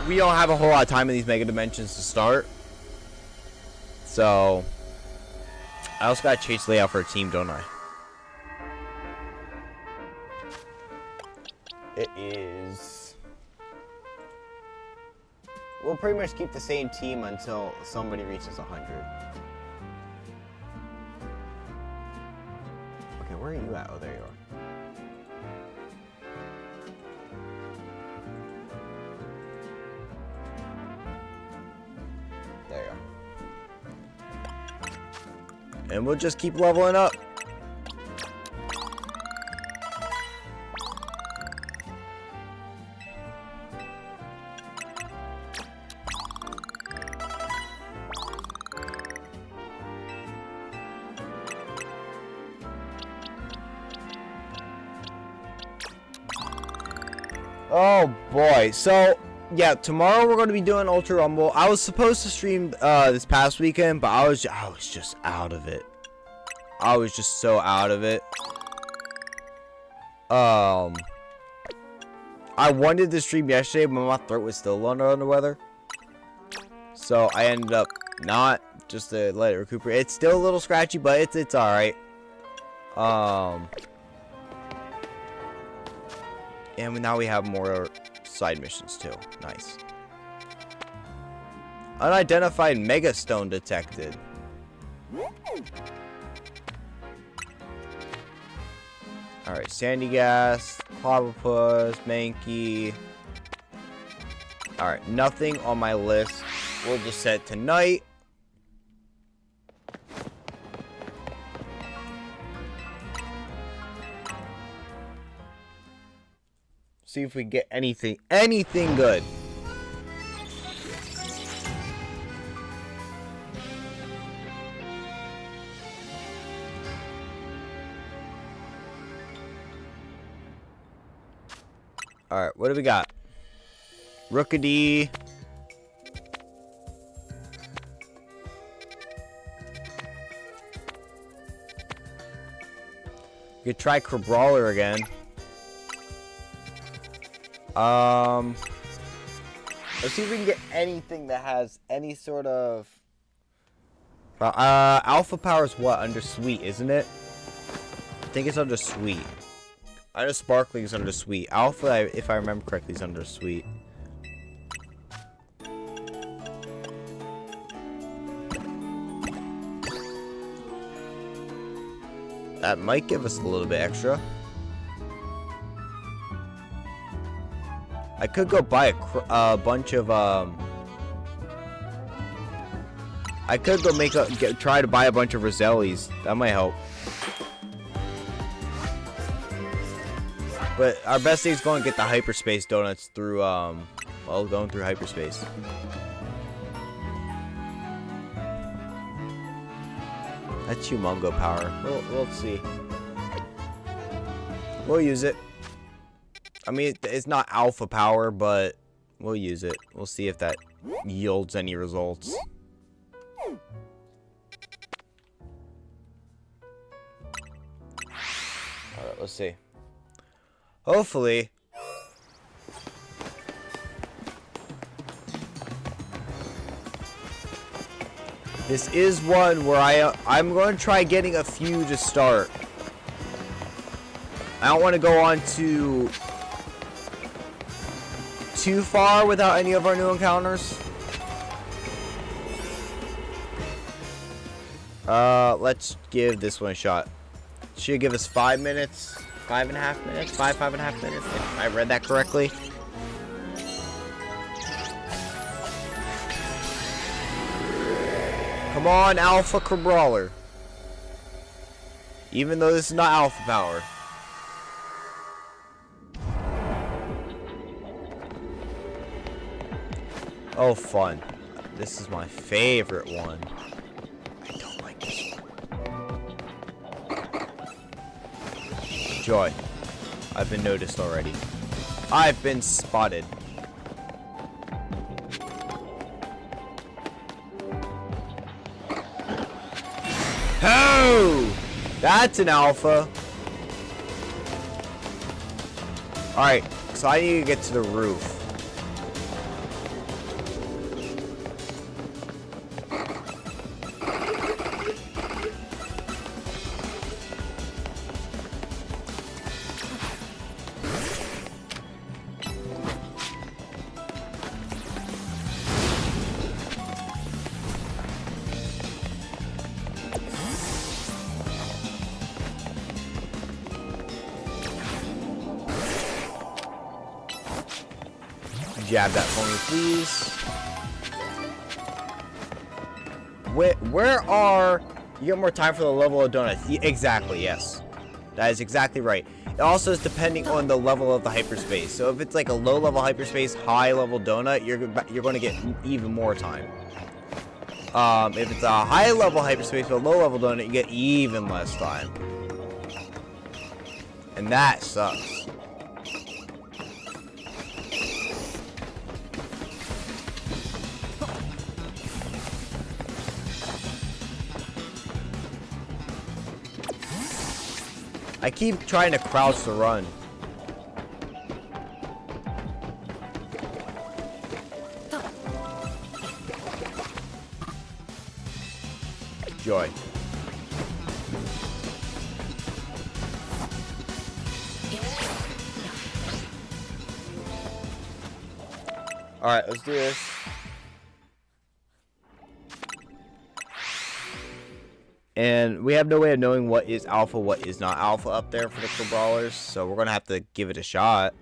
we don't have a whole lot of time in these mega dimensions to start. So I also got to chase layout for a team, don't I? It is. We'll pretty much keep the same team until somebody reaches 100. Okay, where are you at? Oh, there you are. There you are. And we'll just keep leveling up. Oh boy. So yeah, tomorrow we're going to be doing Ultra Rumble. I was supposed to stream this past weekend, but I was just out of it. I was just so out of it. I wanted to stream yesterday, but my throat was still under the weather. So I ended up not, just to let it recuperate. It's still a little scratchy, but it's all right. And now we have more side missions too. Nice. Unidentified Mega Stone detected. Alright, Sandy Gas, Clobbopus, Mankey. Alright, nothing on my list. We'll just set tonight. See if we get anything good. Alright, what do we got? Rookity. You could try Crabrawler again. Let's see if we can get anything that has any sort of... Alpha Power's what? Under Sweet, isn't it? I think it's under Sweet. I know Sparkling is under Sweet. Alpha, if I remember correctly, is under Sweet. That might give us a little bit extra. I could go buy a bunch of I could go try to buy a bunch of Rosellis. That might help. But our best thing is going to get the hyperspace donuts through while going through hyperspace. That's humongo power. We'll see. We'll use it. I mean, it's not alpha power, but we'll use it. We'll see if that yields any results. Alright, let's see. Hopefully. This is one where I'm going to try getting a few to start. I don't want to go on too far without any of our new encounters. Let's give this one a shot. Should give us 5 minutes, 5.5 minutes, 5.5 minutes, if I read that correctly. Come on, Alpha Brawler. Even though this is not Alpha power. Oh, fun. This is my favorite one. I don't like this one. Joy. I've been noticed already. I've been spotted. Oh! That's an alpha. Alright, so I need to get to the roof. Jab that for me, please. Where are... You get more time for the level of donuts. Exactly, yes. That is exactly right. It also is depending on the level of the hyperspace. So if it's like a low level hyperspace, high level donut, you're going to get even more time. If it's a high level hyperspace but low level donut, you get even less time. And that sucks. I keep trying to crouch to run. Joy. Alright, let's do this. And we have no way of knowing what is alpha, what is not alpha up there for the brawlers, so we're gonna have to give it a shot.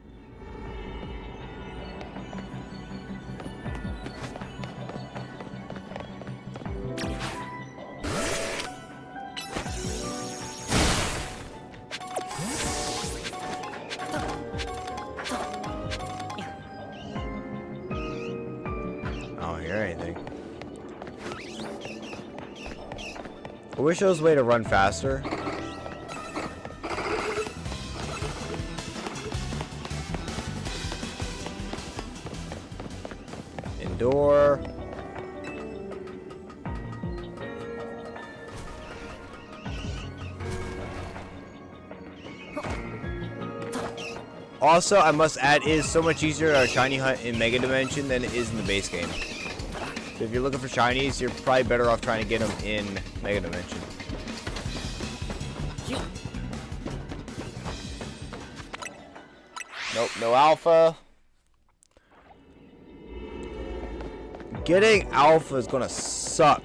I don't hear anything. I wish there was a way to run faster. Indoor. Also, I must add, it is so much easier to shiny hunt in Mega Dimension than it is in the base game. So if you're looking for shinies, you're probably better off trying to get them in Mega Dimension. Nope, no alpha. Getting alpha is gonna suck.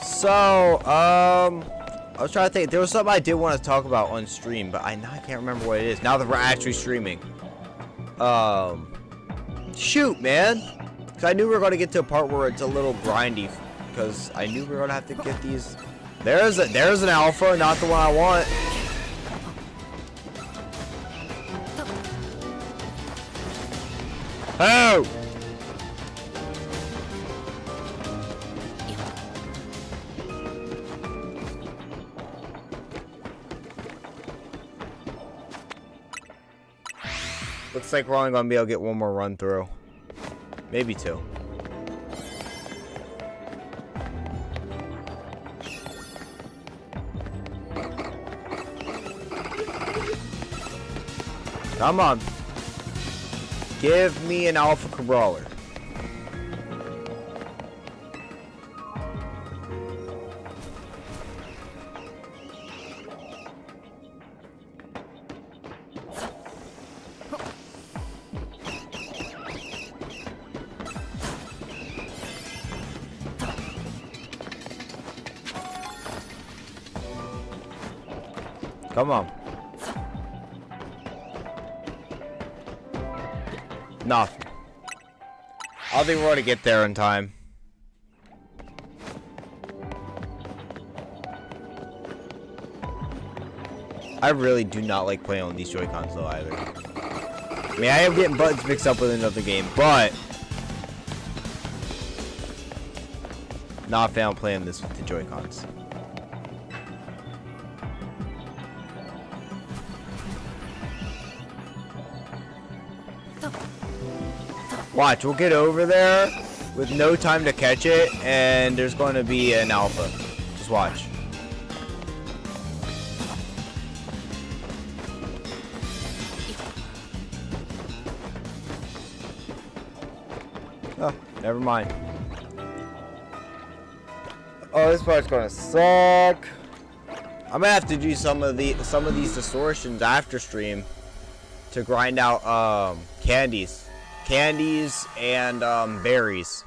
So, I was trying to think. There was something I did want to talk about on stream, but I can't remember what it is. Now that we're actually streaming. Shoot, man. Because I knew we were going to get to a part where it's a little grindy. Because I knew we were going to have to get these. There's an alpha, not the one I want. Oh! Looks like we're only going to be able to get one more run through. Maybe two. Come on. Give me an alpha brawler. Come on. Nothing. I don't think we're going to get there in time. I really do not like playing on these Joy-Cons though either. I mean, I am getting buttons mixed up with another game, but not a fan of playing this with the Joy-Cons. Watch, we'll get over there with no time to catch it, and there's going to be an alpha. Just watch. Oh, never mind. Oh, this part's gonna suck. I'm gonna have to do some of these distortions after stream to grind out candies and berries.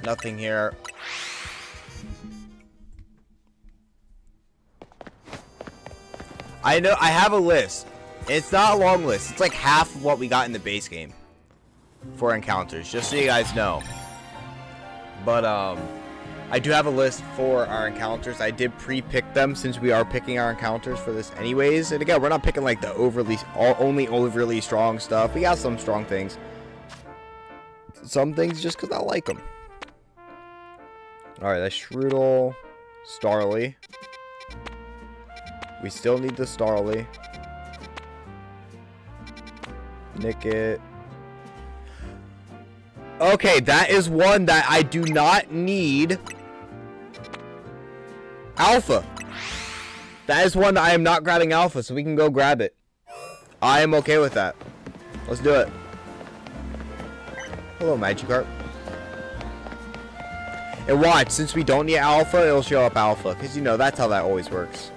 Nothing here. I know I have a list. It's not a long list. It's like half of what we got in the base game for encounters, just so you guys know. But I do have a list for our encounters. I did pre-pick them since we are picking our encounters for this anyways. And again, we're not picking like the only overly strong stuff. We got some strong things. Some things just because I like them. Alright, that's Shroodle. Starly. We still need the Starly. Nickit. Okay, that is one that I do not need. Alpha. That is one that I am not grabbing Alpha, so we can go grab it. I am okay with that. Let's do it. Hello, Magikarp. And watch, since we don't need Alpha, it'll show up Alpha. Because, you know, that's how that always works.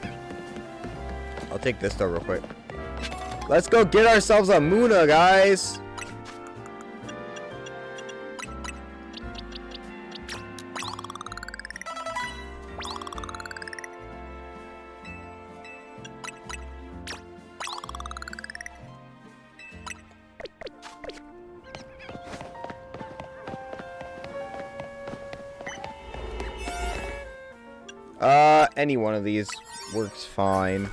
I'll take this though real quick. Let's go get ourselves a Muna, guys. Any one of these works fine.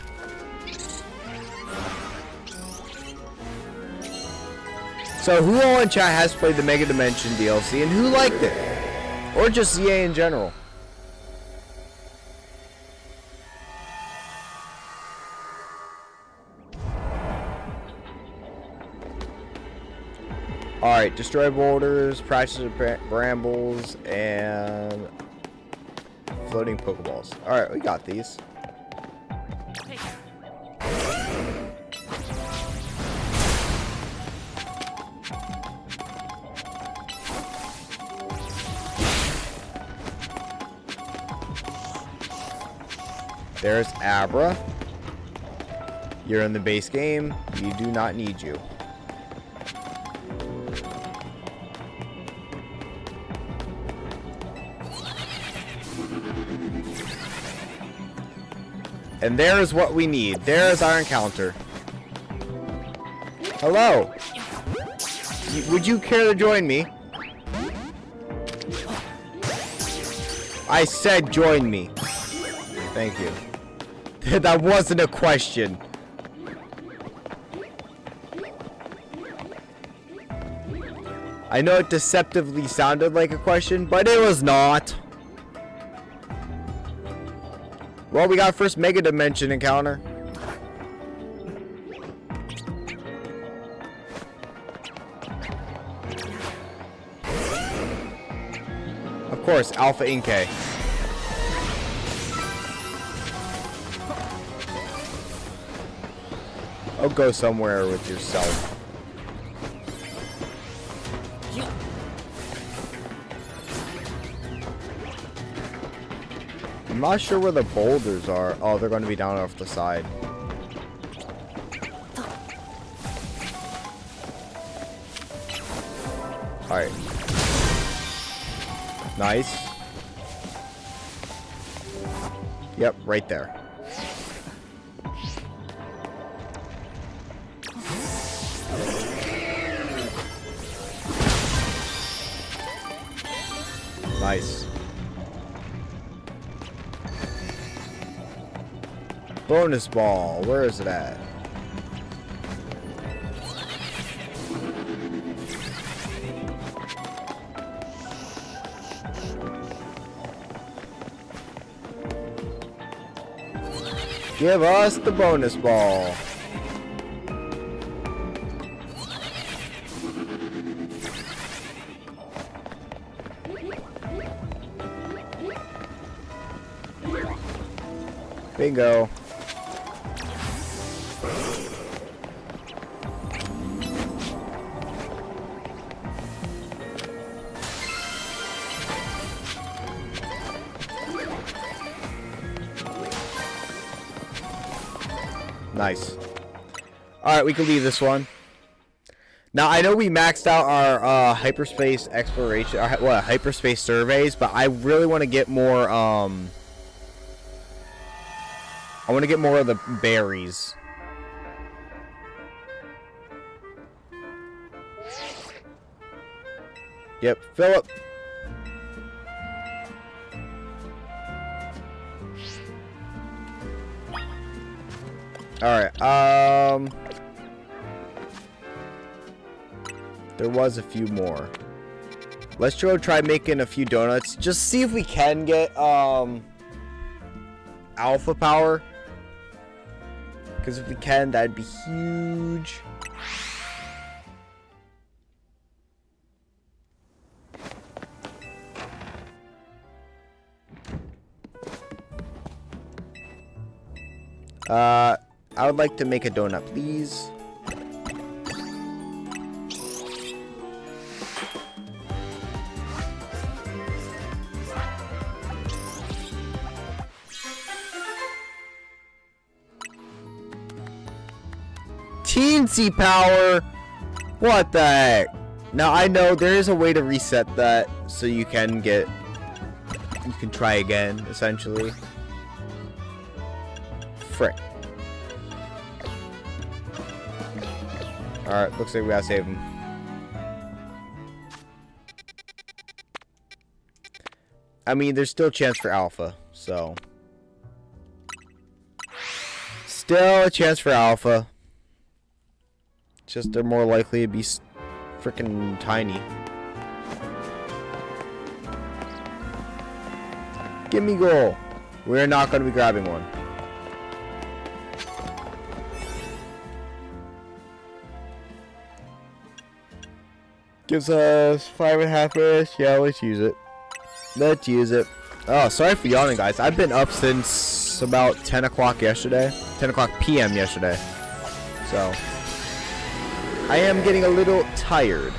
So who all in chat has played the Mega Dimension DLC and who liked it? Or just ZA in general? Alright, destroy boulders, practice brambles, and floating Pokeballs. Alright, we got these. There's Abra. You're in the base game. We do not need you. And there's what we need. There's our encounter. Hello. Would you care to join me? I said join me. Thank you. That wasn't a question. I know it deceptively sounded like a question, but it was not. Well, we got our first Mega Dimension encounter. Of course, Alpha Inkay. Oh, go somewhere with yourself. I'm not sure where the boulders are. Oh, they're going to be down off the side. Alright. Nice. Yep, right there. Nice. Bonus ball. Where is it at? Give us the bonus ball. Bingo. Nice. Alright, we can leave this one. Now, I know we maxed out our hyperspace exploration, hyperspace surveys, but I really want to get more, I want to get more of the berries. Yep, Philip. Alright, there was a few more. Let's go try making a few donuts. Just see if we can get, alpha power. Because if we can, that'd be huge. I would like to make a donut, please. Teensy power! What the heck? Now, I know there is a way to reset that so you can get... You can try again, essentially. Frick. Alright, looks like we gotta save him. I mean, there's still a chance for alpha, so... Still a chance for alpha. Just they're more likely to be freaking tiny. Gimme goal. We're not going to be grabbing one. Gives us 5.5 minutes. Yeah, let's use it. Let's use it. Oh, sorry for yawning, guys. I've been up since about 10 o'clock yesterday. 10 o'clock p.m. yesterday. So... I am getting a little tired.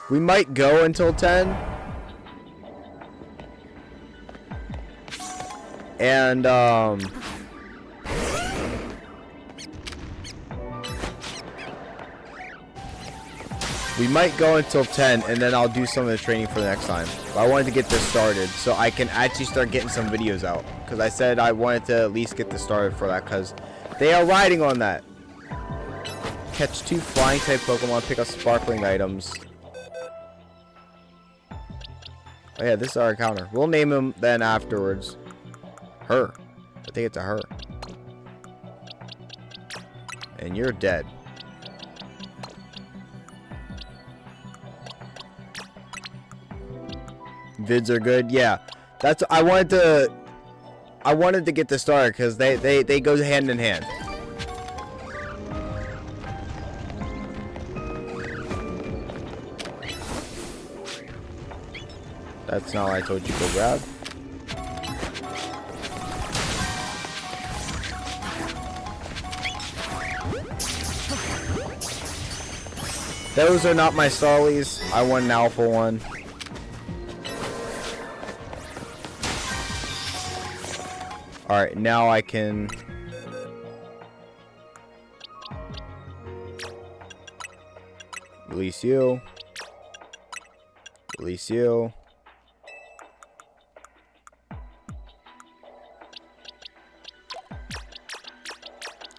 We might go until 10. And, We might go until 10, and then I'll do some of the training for the next time. But I wanted to get this started so I can actually start getting some videos out. Because I said I wanted to at least get this started for that, because they are riding on that. Catch 2 flying type Pokemon, pick up sparkling items. Oh yeah, this is our encounter. We'll name him then afterwards. Her. I think it's a her. And you're dead. Vids are good. Yeah. That's I wanted to get this started because they go hand in hand. That's not what I told you to go grab. Those are not my Starlies. I want an alpha one. Alright, now I can... release you. Release you.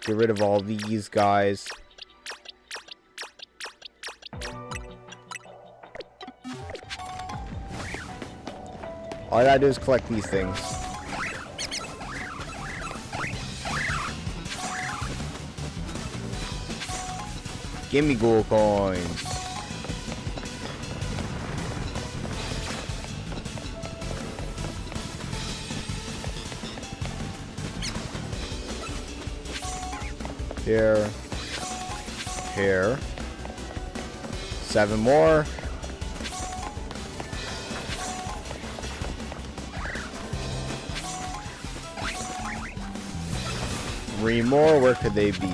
Get rid of all these guys. All I gotta do is collect these things. Give me gold coins. Here. Here. 7 more. 3 more. Where could they be?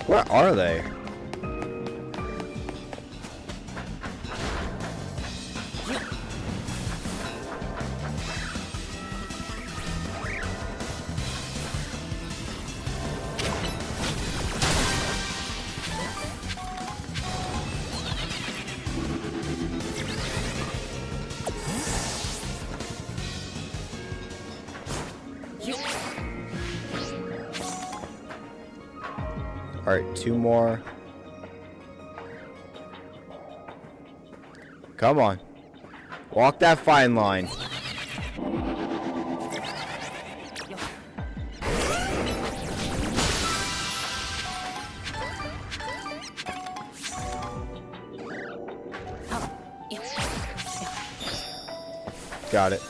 Where are they? Alright, 2 more. Come on. Walk that fine line. Got it.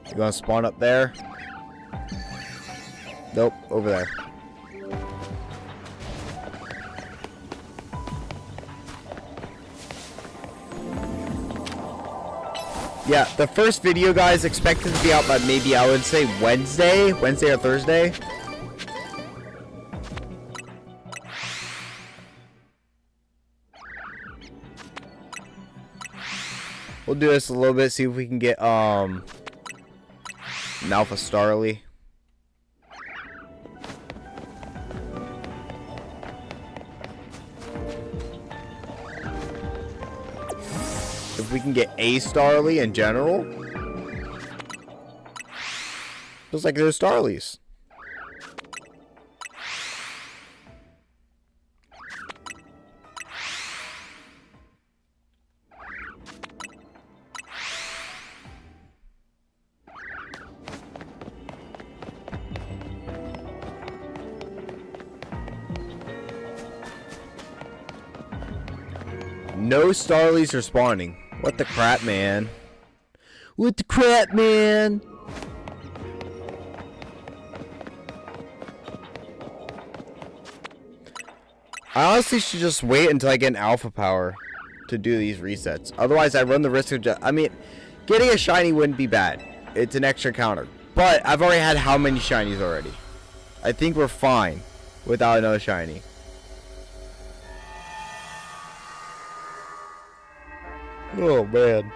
You gonna spawn up there? Nope, over there. Yeah, the first video, guys, expected to be out by maybe, I would say, Wednesday or Thursday. We'll do this a little bit, see if we can get, an Alpha Starly. If we can get a Starly in general. Feels like there's Starlies. No Starlies are spawning. What the crap, man? What the crap, man? I honestly should just wait until I get an alpha power to do these resets. Otherwise, I run the risk of I mean, getting a shiny wouldn't be bad. It's an extra counter. But I've already had how many shinies already? I think we're fine without another shiny. Oh man.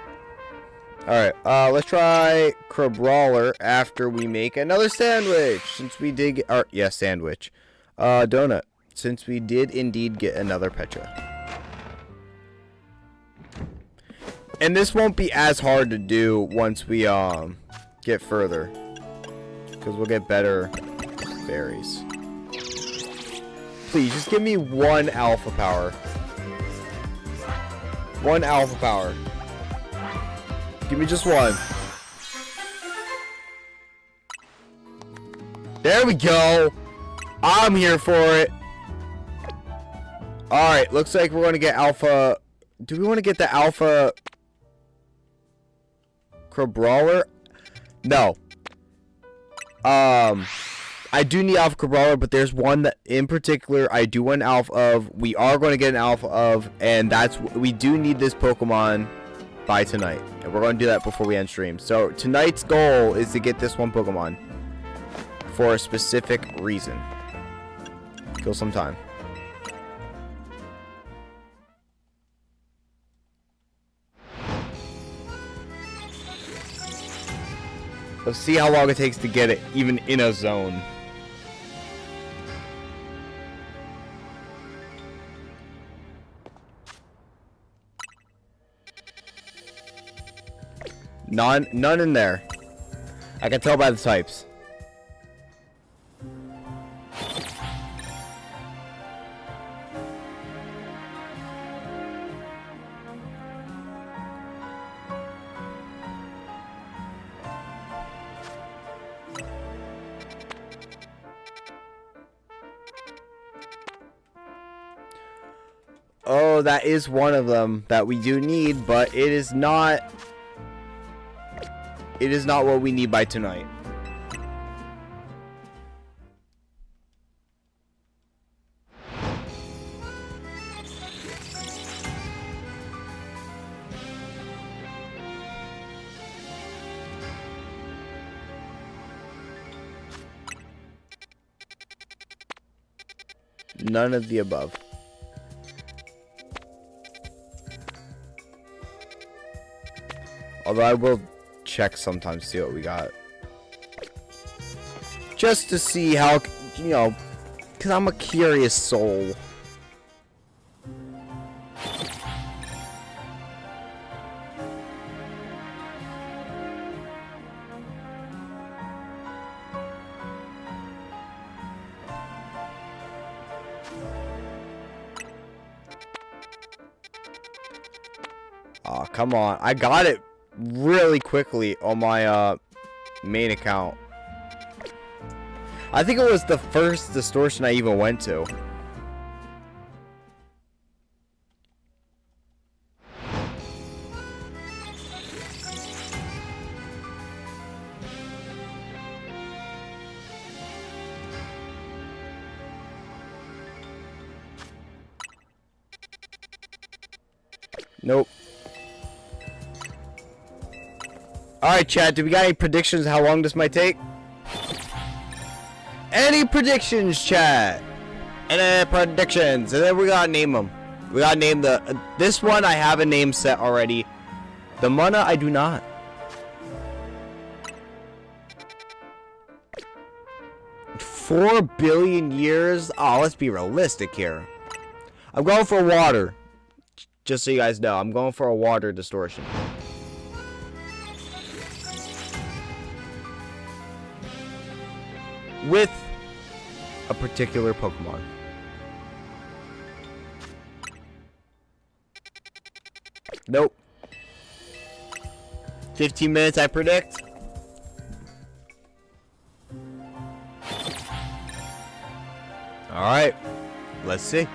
Alright, let's try Crabrawler after we make another sandwich. Since we did get, yeah, sandwich. Donut. Since we did indeed get another Petra. And this won't be as hard to do once we get further. Because we'll get better berries. Please, just give me one alpha power. One alpha power. Give me just one. There we go. I'm here for it. Alright, looks like we're going to get alpha. Do we want to get the alpha Crabrawler? No. I do need alpha Crabrawler, but there's one that in particular I do want an alpha of. We are going to get an alpha of, and we do need this Pokemon by tonight. And we're going to do that before we end stream. So tonight's goal is to get this one Pokemon for a specific reason. Kill some time. Let's see how long it takes to get it, even in a zone. None in there. I can tell by the types. Oh, that is one of them that we do need, but it is not what we need by tonight. None of the above. Although I will check sometimes, see what we got. Just to see how, you know, because I'm a curious soul. Aw, come on. I got it really quickly on my main account. I think it was the first distortion I even went to. Nope. Alright, chat, do we got any predictions how long this might take? Any predictions, chat? Any predictions? And then we gotta name them. We gotta name the... this one, I have a name set already. The Mana, I do not. $4 billion years? Oh, let's be realistic here. I'm going for water. Just so you guys know, I'm going for a water distortion. With a particular Pokemon. Nope. 15 minutes, I predict. Alright. Let's see.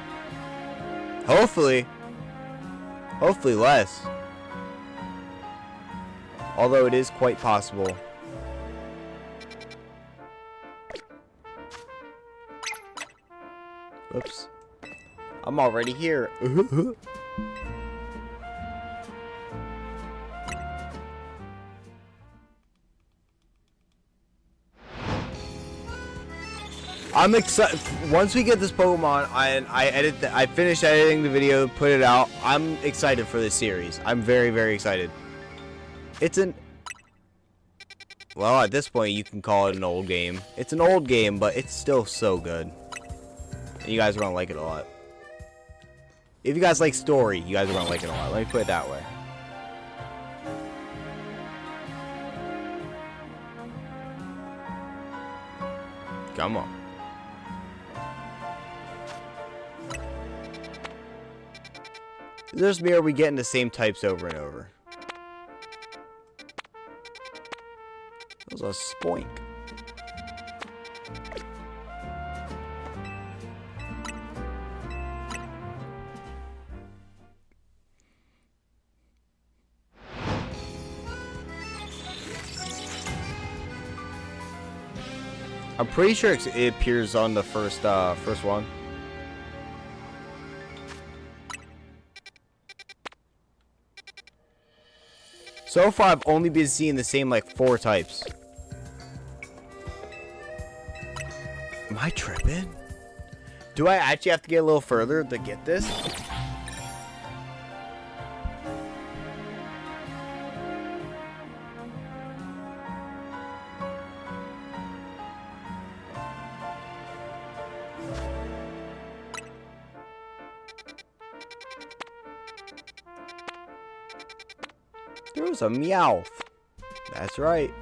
Hopefully less. Although it is quite possible. Oops. I'm already here. I'm excited. Once we get this Pokemon, I finished editing the video, put it out. I'm excited for this series. I'm very, very excited. It's well, at this point, you can call it an old game. It's an old game, but it's still so good. And you guys are gonna like it a lot. If you guys like story, you guys are gonna like it a lot. Let me put it that way. Come on. There's me, are we getting the same types over and over? That was a spoink. I'm pretty sure it appears on the first one. So far, I've only been seeing the same like 4 types. Am I tripping? Do I actually have to get a little further to get this? There was a Meowth. That's right.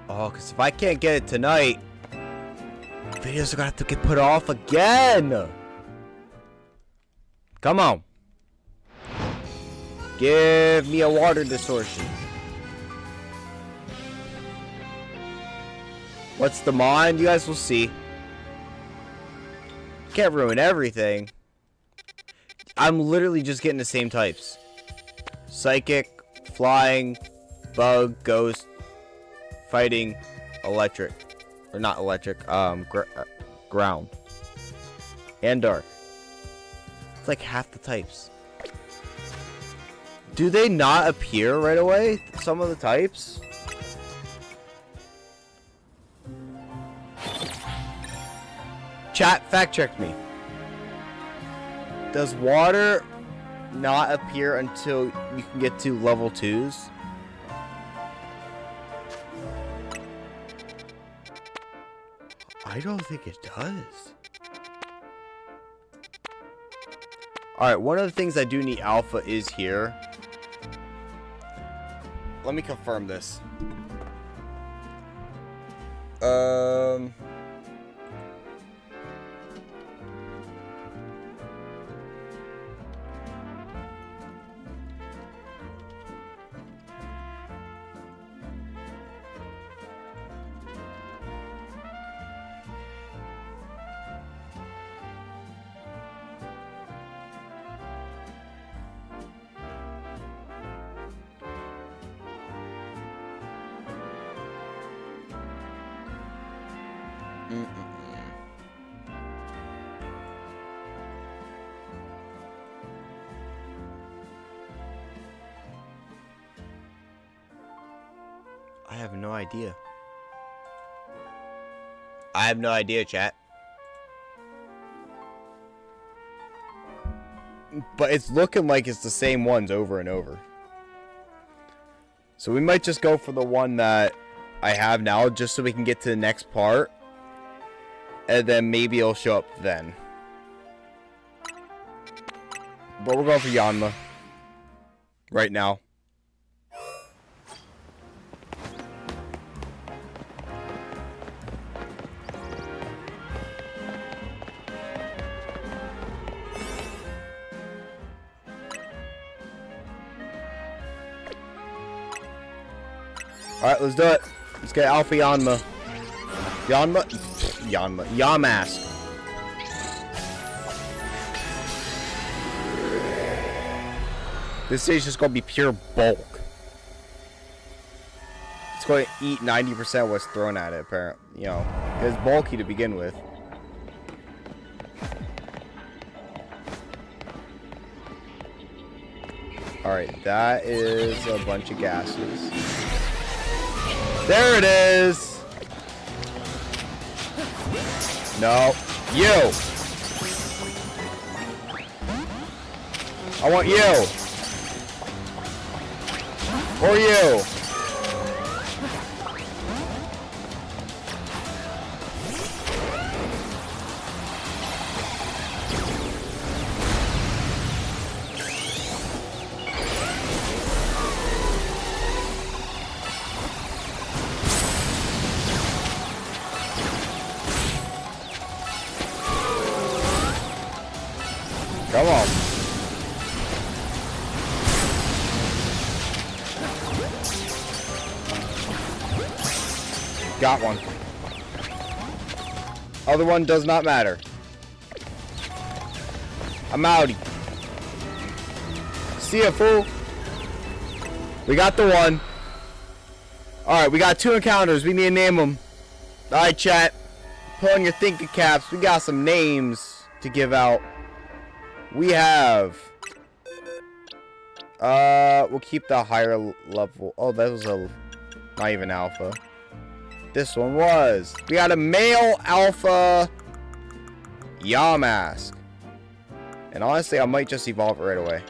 Oh, because if I can't get it tonight, videos are going to have to get put off again. Come on. Give me a water distortion. What's the mod? You guys will see. Can't ruin everything. I'm literally just getting the same types. Psychic, flying, bug, ghost, fighting, electric. Or not electric, ground. And dark. It's like half the types. Do they not appear right away? Some of the types? Chat, fact check me. Does water not appear until you can get to level 2s? I don't think it does. Alright, one of the things I do need alpha is here. Let me confirm this. I have no idea. I have no idea, chat. But it's looking like it's the same ones over and over. So we might just go for the one that I have now, just so we can get to the next part. And then maybe it'll show up then. But we're going for Yanma. Right now. Alright, let's do it. Let's get Alpha Yanma. Yamask. This stage is just gonna be pure bulk. It's going to eat 90% of what's thrown at it, apparently. You know, it's bulky to begin with. Alright, that is a bunch of gases. There it is! No. You! I want you! Or you! Come on. Got one. Other one does not matter. I'm outie. See ya, fool. We got the one. Alright, we got 2 encounters. We need to name them. Alright, chat. Put on your thinking caps. We got some names to give out. We have... we'll keep the higher level. Oh, that was a... not even alpha. This one was. We got a male alpha Yamask. And honestly, I might just evolve it right away.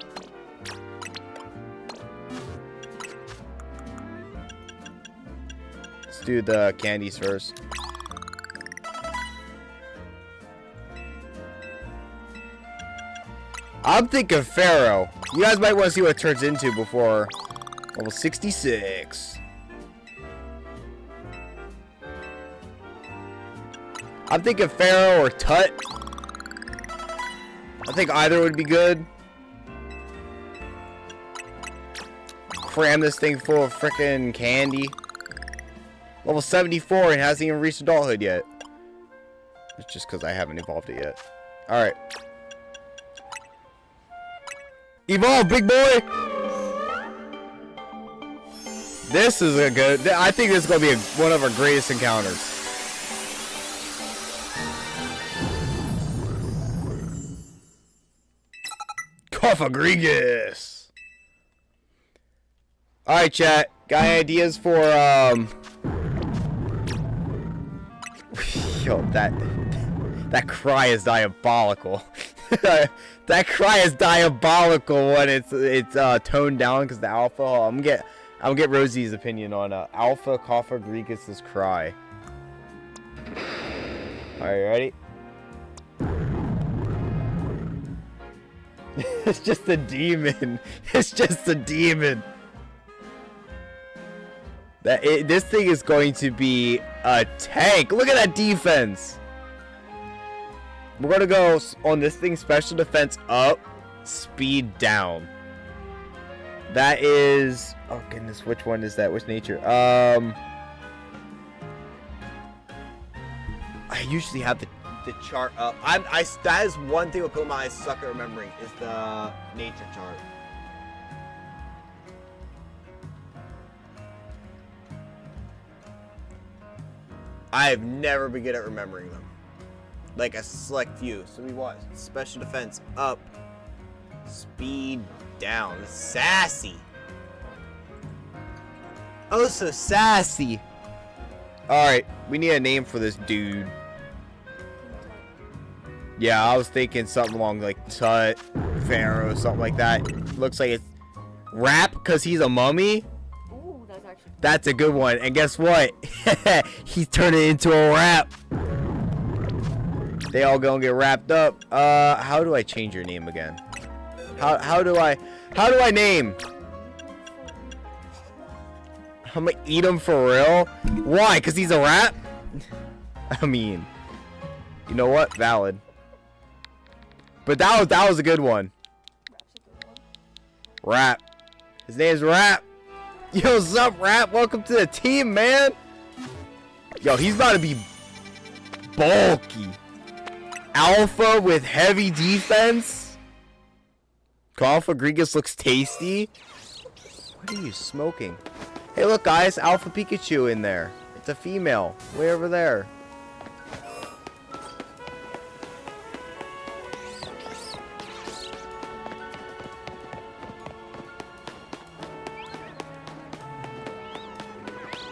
Let's do the candies first. I'm thinking Pharaoh. You guys might want to see what it turns into before level 66. I'm thinking Pharaoh or Tut. I think either would be good. Cram this thing full of frickin' candy. Level 74 and hasn't even reached adulthood yet. It's just because I haven't evolved it yet. Alright. Evolve, big boy! This is a good... I think this is going to be one of our greatest encounters. Cofagrigus. Alright, chat. Got any ideas for, Yo, that cry is diabolical. That cry is diabolical when it's toned down because the alpha. I'm gonna get Rosie's opinion on alpha Cofagrigus' cry. Alright, ready? It's just a demon. It's just a demon. This thing is going to be a tank. Look at that defense. We're going to go on this thing, special defense up, speed down. That is... oh, goodness. Which one is that? Which nature? I usually have the chart up. That is one thing with Pokemon I suck at remembering, is the nature chart. I've never been good at remembering them. Like a select few. So we want special defense up, speed down. Sassy. Oh, so sassy. Alright, we need a name for this dude. Yeah, I was thinking something along like Tut, Pharaoh, something like that. Looks like it's Rap because he's a mummy. Ooh, that's actually... that's a good one. And guess what? He's turning into a rap. They all gonna get wrapped up. How do I change your name again? How do I name? I'm gonna eat him for real? Why? Cause he's a rap? I mean, you know what? Valid. But that was a good one. Rap. His name's Rap. Yo, what's up, Rap? Welcome to the team, man. Yo, he's about to be bulky. Alpha with heavy defense. Cofagrigus looks tasty. What are you smoking? Hey, look, guys. Alpha Pikachu in there. It's a female. Way over there.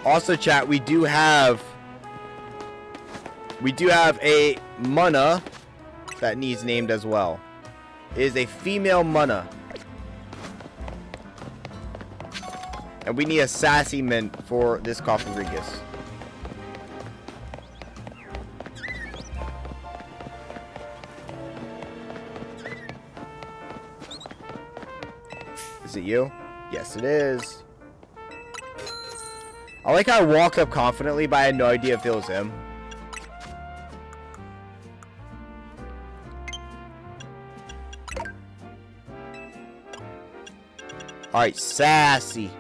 Also, chat, we do have a Munna that needs named as well. It is a female Munna. And we need a sassy mint for this Cofagrigus. Is it you? Yes, it is. I like how I walked up confidently, but I had no idea if it was him. Alright, sassy.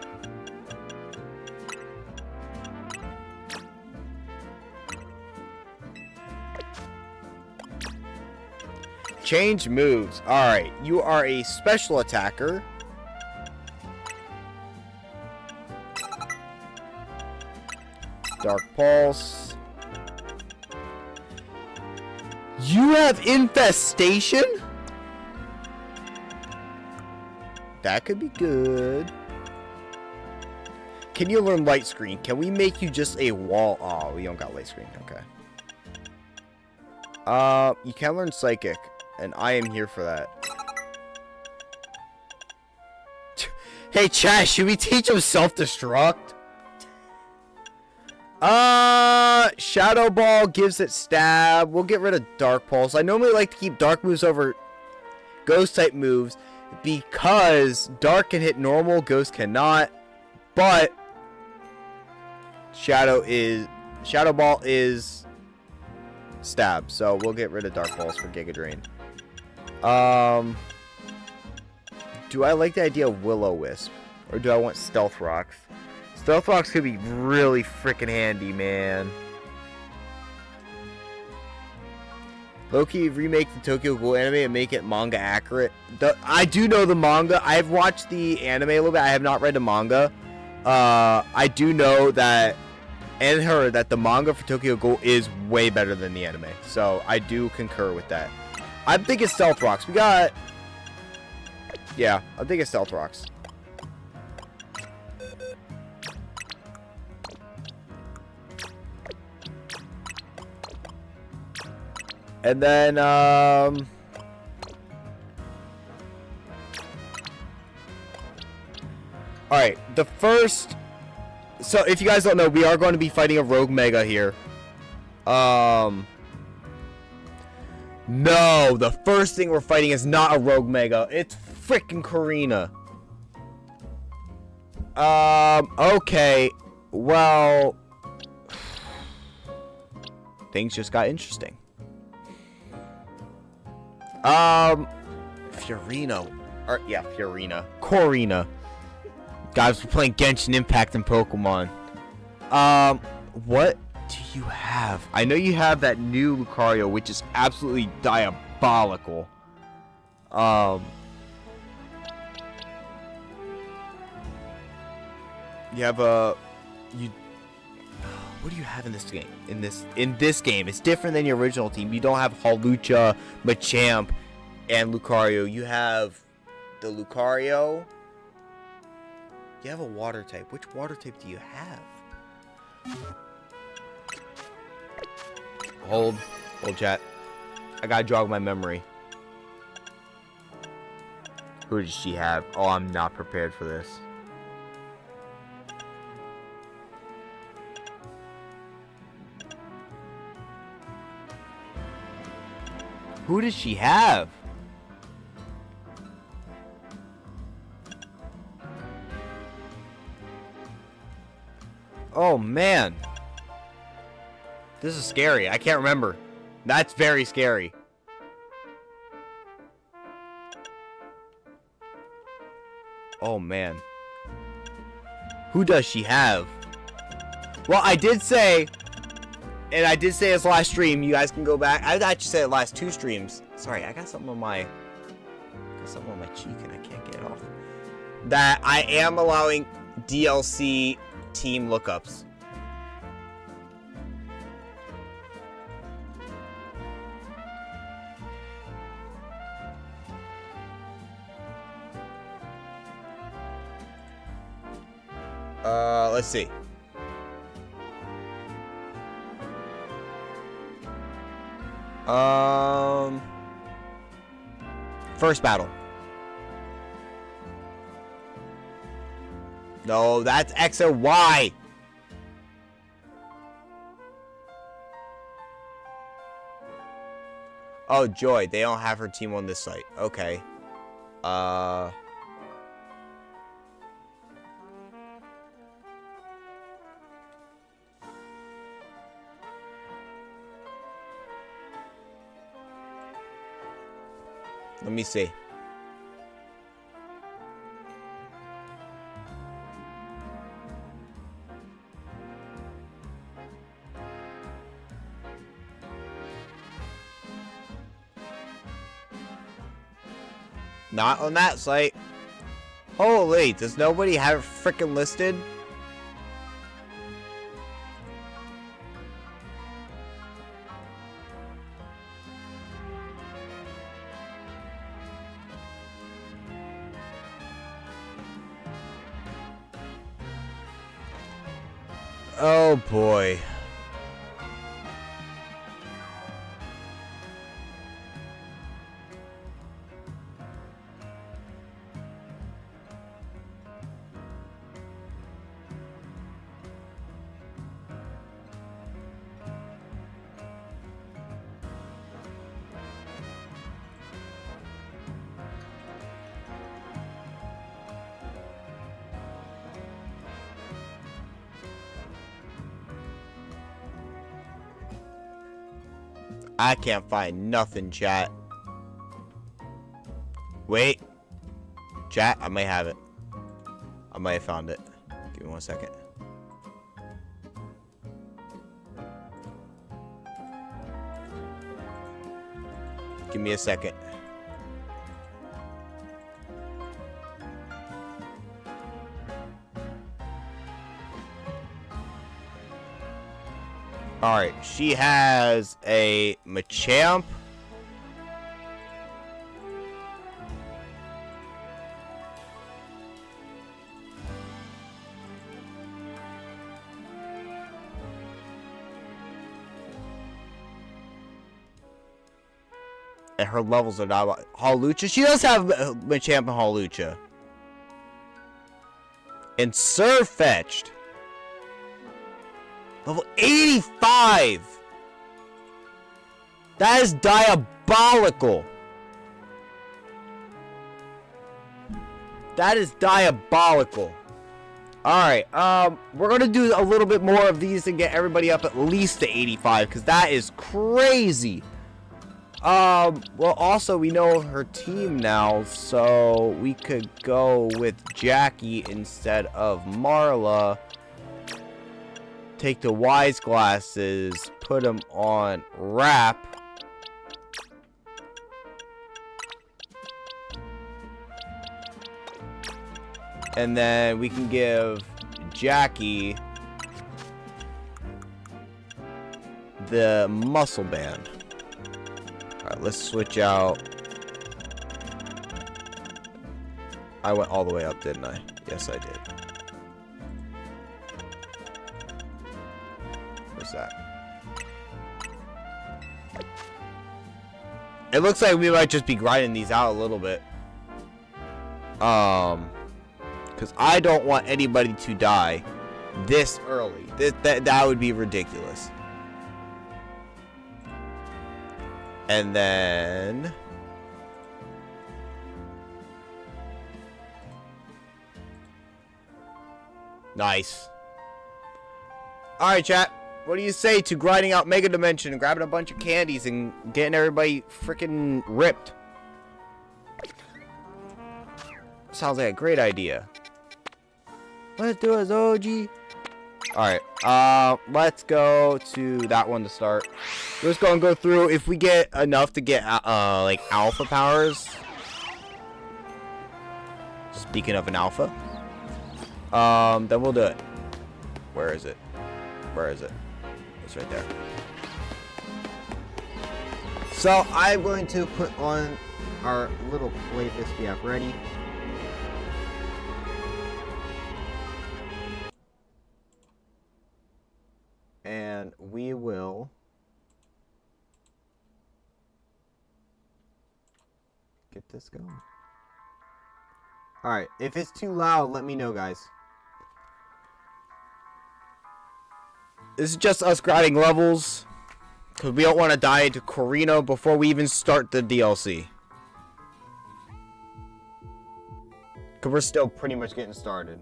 Change moves. Alright, you are a special attacker. Dark Pulse. You have Infestation? That could be good. Can you learn Light Screen? Can we make you just a wall? Oh, we don't got Light Screen. Okay. You can learn Psychic, and I am here for that. Hey, chat, should we teach him Self-Destruct? Shadow Ball gives it stab. We'll get rid of Dark Pulse. I normally like to keep dark moves over ghost type moves because dark can hit normal, ghost cannot. But Shadow Ball is stab, so we'll get rid of Dark Pulse for Giga Drain. Do I like the idea of Will-O-Wisp, or do I want Stealth Rocks? Stealth Rocks could be really freaking handy, man. Loki remake the Tokyo Ghoul anime and make it manga accurate. I do know the manga. I've watched the anime a little bit. I have not read the manga. I do know that and heard that the manga for Tokyo Ghoul is way better than the anime. So I do concur with that. I'm thinking Stealth Rocks. We got... Yeah, I'm thinking Stealth Rocks. And then, alright, the first... So, if you guys don't know, we are going to be fighting a Rogue Mega here. No, the first thing we're fighting is not a Rogue Mega. It's freaking Karina. Okay. Well... Things just got interesting. Fiorino. Or, yeah, Fiorina. Corina. Guys, we're playing Genshin Impact and Pokemon. What do you have? I know you have that new Lucario, which is absolutely diabolical. You have a... What do you have in this game? In this game, it's different than your original team. You don't have Hawlucha, Machamp, and Lucario. You have the Lucario. You have a water type. Which water type do you have? Hold chat. I gotta jog my memory. Who does she have? Oh, I'm not prepared for this. Who does she have? Oh, man. This is scary. I can't remember. That's very scary. Oh, man. Who does she have? Well, I did say... And I did say this last stream. You guys can go back. I actually said it last 2 streams. Sorry, I got something on my... cheek and I can't get it off. That I am allowing DLC team lookups. Let's see. First battle. No, that's X or Y. Oh, Joy. They don't have her team on this site. Okay. Let me see. Not on that site. Holy, does nobody have it freaking listed? Oh boy. I can't find nothing, chat. Wait. Chat, I may have it. I may have found it. Give me 1 second. Give me a second. Alright, she has a Machamp. And her levels are not Hawlucha. She does have Machamp and Hawlucha. And Surfetched. Level 85! That is diabolical. That is diabolical. Alright, we're gonna do a little bit more of these and get everybody up at least to 85, because that is crazy. Well, also, we know her team now, so we could go with Jackie instead of Marla. Take the Wise Glasses, put them on Wrap. And then we can give Jackie the Muscle Band. Alright, let's switch out. I went all the way up, didn't I? Yes, I did. What's that? It looks like we might just be grinding these out a little bit. Because I don't want anybody to die this early. That would be ridiculous. And then... Nice. Alright, chat. What do you say to grinding out Mega Dimension and grabbing a bunch of candies and getting everybody freaking ripped? Sounds like a great idea. Let's do it, Zoji. Alright, let's go to that one to start. We're just gonna go through. If we get enough to get, like, alpha powers. Speaking of an alpha. Then we'll do it. Where is it? Where is it? It's right there. So, I'm going to put on our little playlist we have ready. And we will get this going. Alright, if it's too loud, let me know, guys. This is just us grinding levels, because we don't want to die into Corino before we even start the DLC. Because we're still pretty much getting started.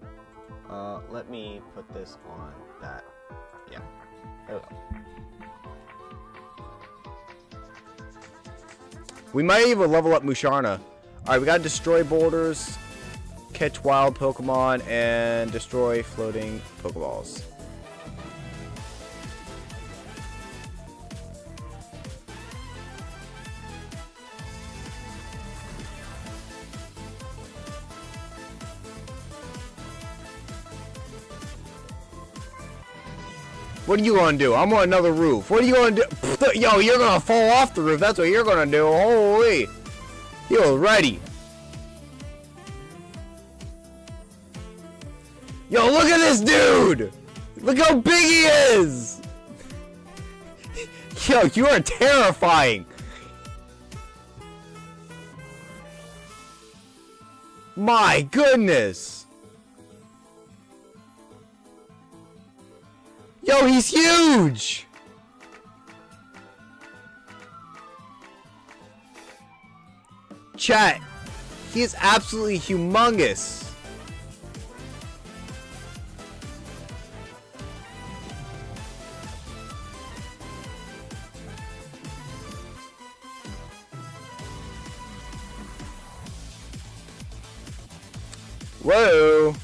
Let me put this on that. Yeah. There we go. We might even level up Musharna. Alright, we gotta destroy boulders, catch wild Pokemon, and destroy floating Pokeballs. What are you gonna do? I'm on another roof. What are you gonna do? Yo, you're gonna fall off the roof. That's what you're gonna do. Holy. Yo, ready. Yo, look at this dude. Look how big he is. Yo, you are terrifying. My goodness. Yo, he's huge. Chat, he is absolutely humongous. Whoa.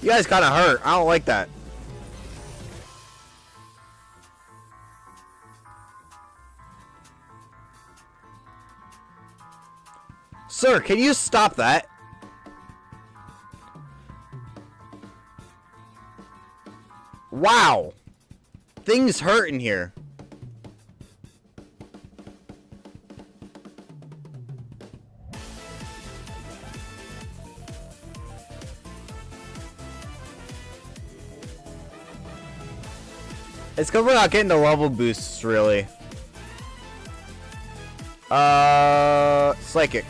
You guys kind of hurt. I don't like that. Sir, can you stop that? Wow. Things hurt in here. It's because we're not getting the level boosts, really. Psychic.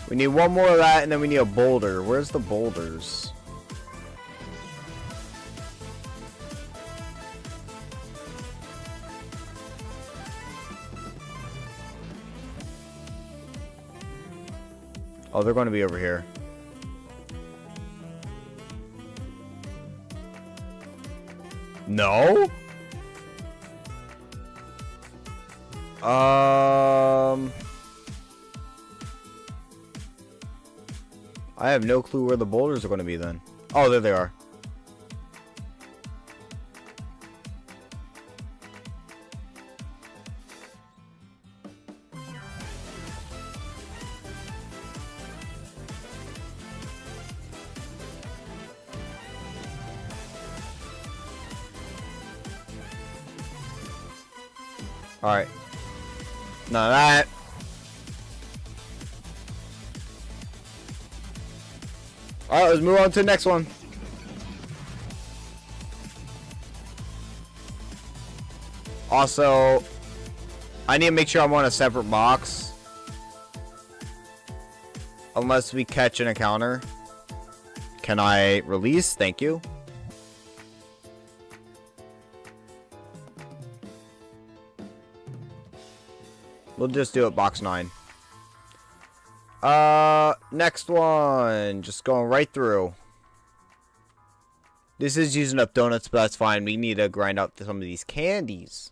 We need one more of that, and then we need a boulder. Where's the boulders? Oh, they're going to be over here. No? I have no clue where the boulders are going to be then. Oh, there they are. Alright. None of that. Alright, let's move on to the next one. Also, I need to make sure I'm on a separate box. Unless we catch an encounter. Can I release? Thank you. We'll just do it box 9. Next one. Just going right through. This is using up donuts, but that's fine. We need to grind out some of these candies.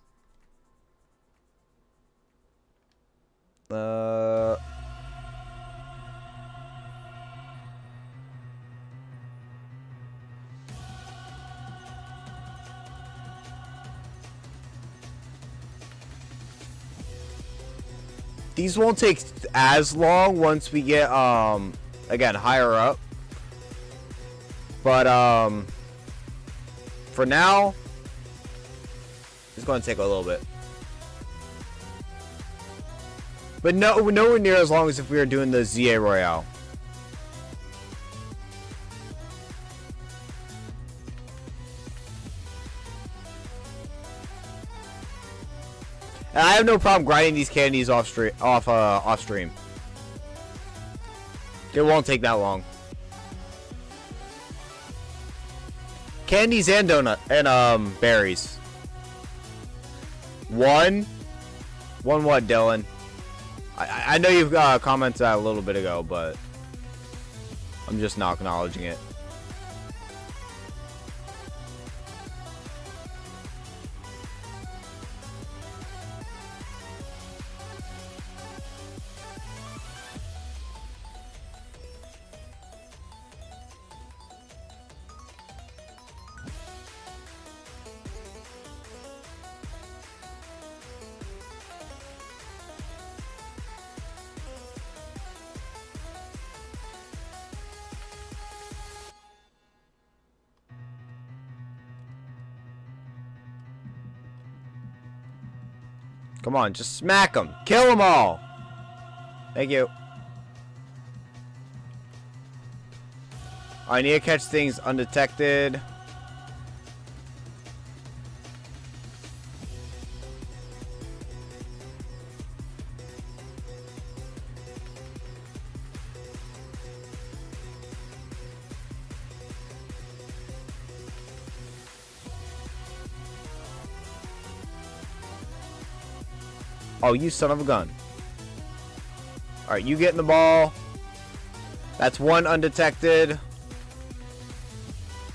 These won't take as long once we get, again, higher up. But, for now, it's going to take a little bit. But nowhere near as long as if we were doing the ZA Royale. And I have no problem grinding these candies off stream. It won't take that long. Candies and donut and berries. One what, Dylan? I know you've commented that a little bit ago, but I'm just not acknowledging it. Come on, just smack them. Kill them all. Thank you. I need to catch things undetected. Oh, you son of a gun. Alright, you get in the ball. That's one undetected.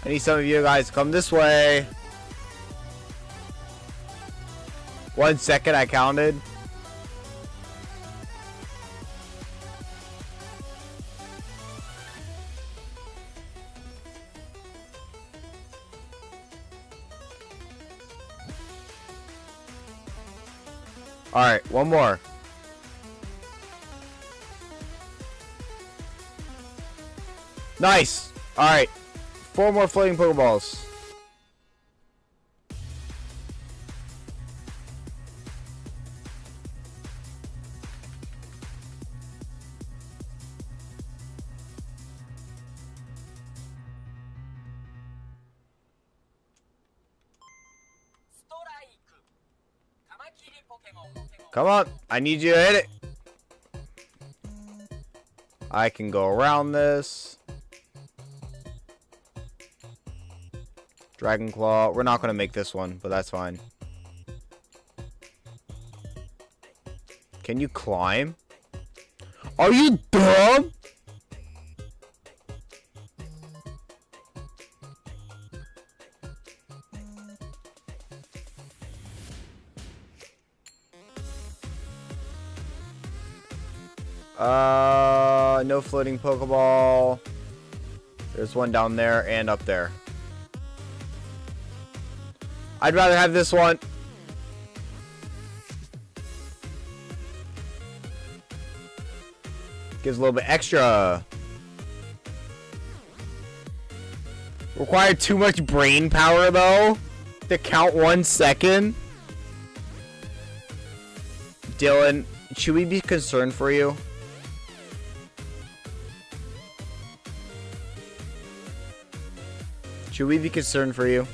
I need some of you guys to come this way. 1 second, I counted. Alright, one more. Nice! Alright. 4 more floating Pokeballs. Come on, I need you to hit it. I can go around this. Dragon Claw. We're not going to make this one, but that's fine. Can you climb? Are you dumb? No floating Pokeball. There's one down there and up there. I'd rather have this one. Gives a little bit extra. Required too much brain power though to count 1 second. Dylan, should we be concerned for you? Should we be concerned for you?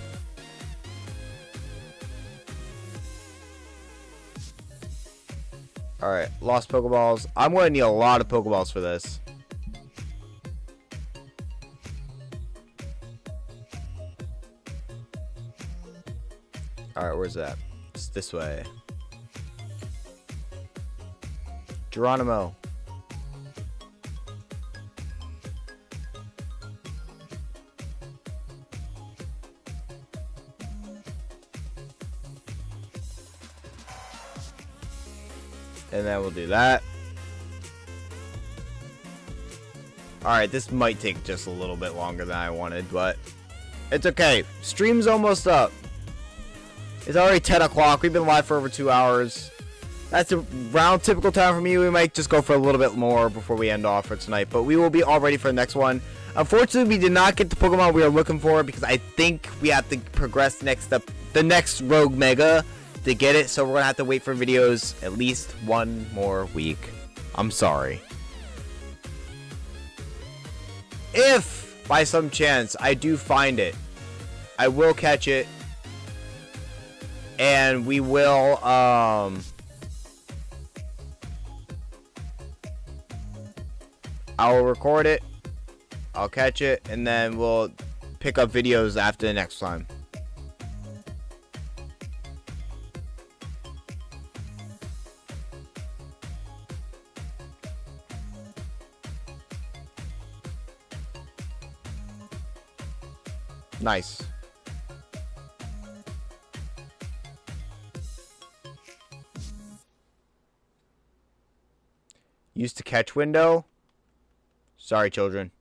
Alright, lost Pokeballs. I'm going to need a lot of Pokeballs for this. Alright, where's that? It's this way. Geronimo. And then we'll do that. Alright, this might take just a little bit longer than I wanted, but it's okay. Stream's almost up. It's already 10 o'clock. We've been live for over 2 hours. That's around typical time for me. We might just go for a little bit more before we end off for tonight, but we will be all ready for the next one. Unfortunately, we did not get the Pokemon we were looking for because I think we have to progress next up the next Rogue Mega to get it, so we're gonna have to wait for videos at least 1 more week. I'm sorry. If by some chance I do find it, I will catch it, and we will I will record it, I'll catch it, and then we'll pick up videos after the next time. Nice. Used to catch window. Sorry, children.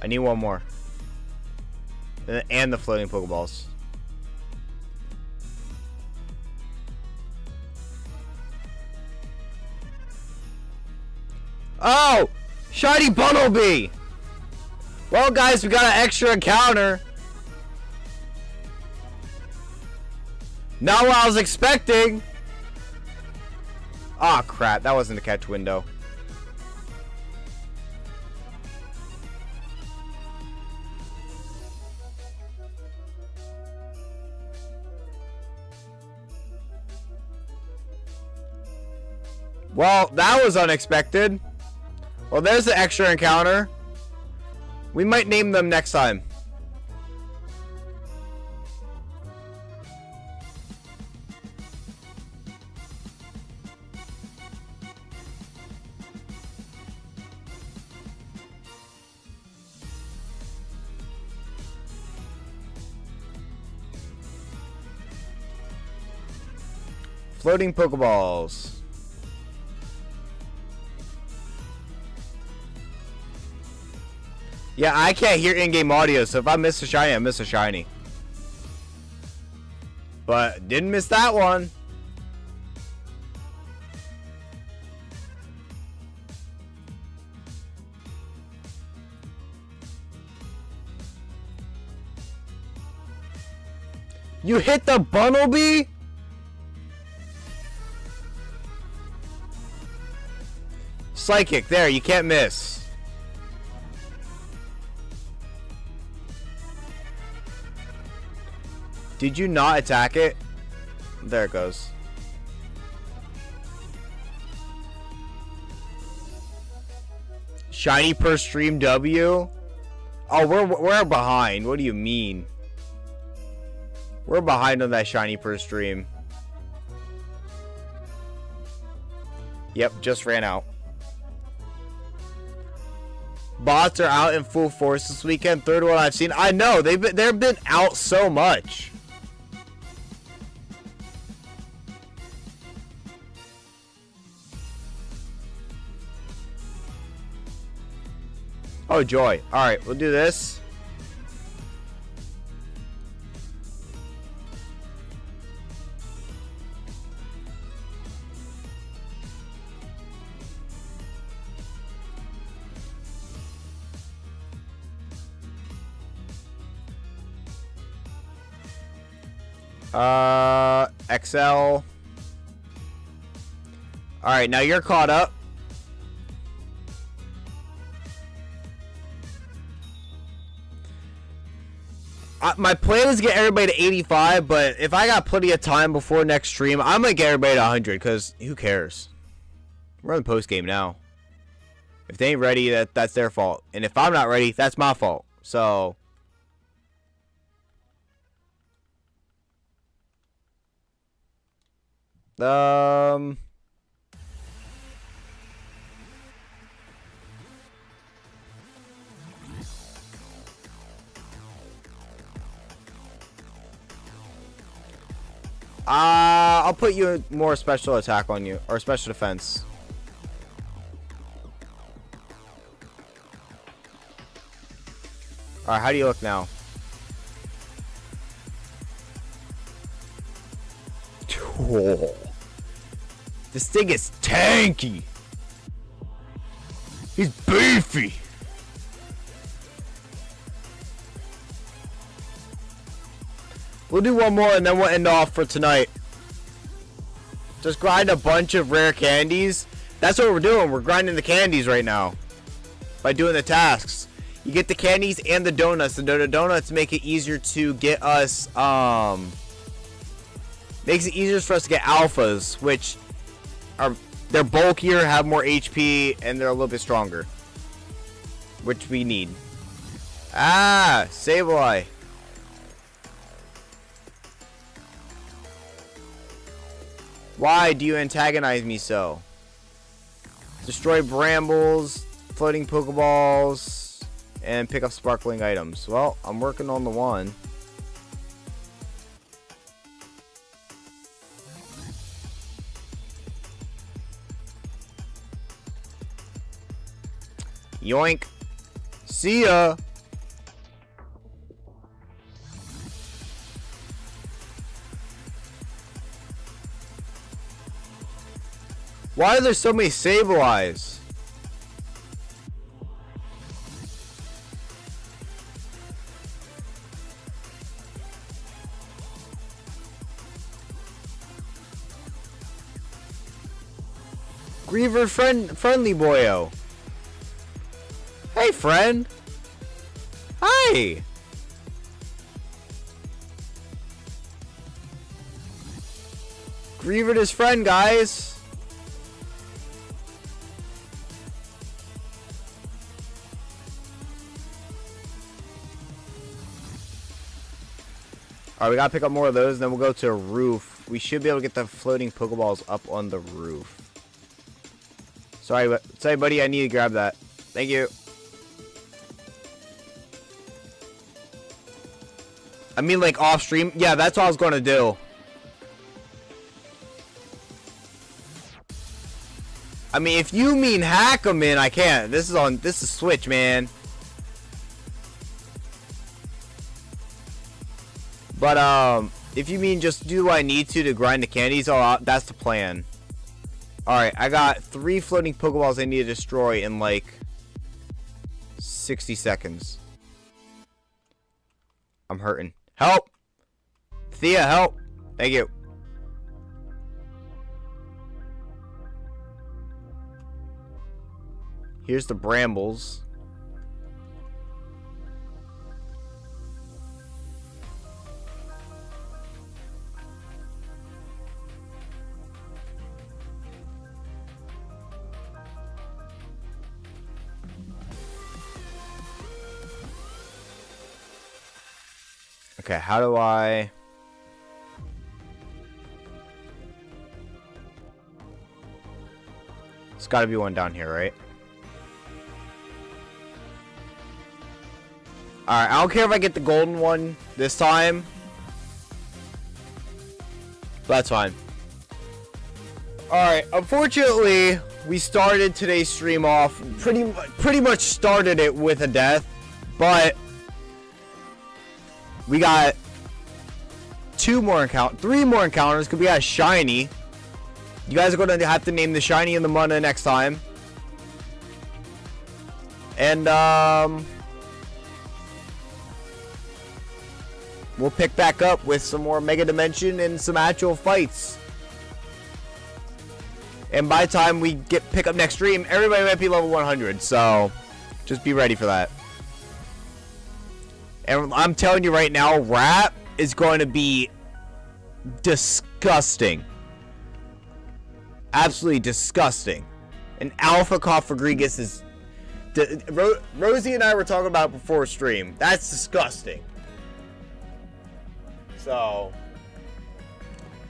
I need one more. And the floating Pokeballs. Oh! Shiny Bumblebee! Well, guys, we got an extra encounter. Not what I was expecting. Aw, crap. That wasn't a catch window. Well, that was unexpected. Well, there's the extra encounter. We might name them next time. Floating Pokeballs. Yeah, I can't hear in-game audio, so if I miss a shiny, I miss a shiny. But didn't miss that one. You hit the Bumblebee? Psychic, there, you can't miss. Did you not attack it? There it goes. Shiny per stream W? Oh, we're behind. What do you mean? We're behind on that shiny per stream. Yep, just ran out. Bots are out in full force this weekend. Third one I've seen. I know they've been out so much. Oh joy! All right, we'll do this. XL. All right, now you're caught up. My plan is to get everybody to 85, but if I got plenty of time before next stream, I might get everybody to 100, because who cares? We're on the post game now. If they ain't ready, that's their fault. And if I'm not ready, that's my fault. So I'll put you more special attack on you, or special defense. Alright, how do you look now? Oh, this thing is tanky. He's beefy. We'll do one more and then we'll end off for tonight. Just grind a bunch of rare candies. That's what we're doing. We're grinding the candies right now by doing the tasks. You get the candies and the donuts. The donuts make it easier to get us makes it easier for us to get alphas, which are they're bulkier, have more HP, and they're a little bit stronger, which we need. Ah, Sableye. Why do you antagonize me so? Destroy brambles, floating Pokeballs, and pick up sparkling items. Well, I'm working on the one. Yoink. See ya. Why are there so many Sableyes? Griever friendly boyo. Hey, friend. Hi. Grievered his friend, guys. Alright, we gotta pick up more of those, and then we'll go to a roof. We should be able to get the floating Pokeballs up on the roof. Sorry, buddy, I need to grab that. Thank you. I mean, like, off stream? Yeah, that's what I was gonna do. I mean, if you mean hack them in, I can't. This is Switch, man. But, if you mean just do what I need to grind the candies all out, that's the plan. Alright, I got 3 floating Pokeballs I need to destroy in, like, 60 seconds. I'm hurting. Help! Thea, help! Thank you. Here's the brambles. Okay, how do I... There's gotta be one down here, right? Alright, I don't care if I get the golden one this time. That's fine. Alright, unfortunately, we started today's stream off, pretty much started it with a death, but we got 3 more encounters, because we got a shiny. You guys are going to have to name the shiny and the mana next time. And, we'll pick back up with some more Mega Dimension and some actual fights. And by the time we pick up next stream, everybody might be level 100, so just be ready for that. And I'm telling you right now, rap is going to be disgusting. Absolutely disgusting. And Alpha Cofagrigus is... Rosie and I were talking about it before stream. That's disgusting. So,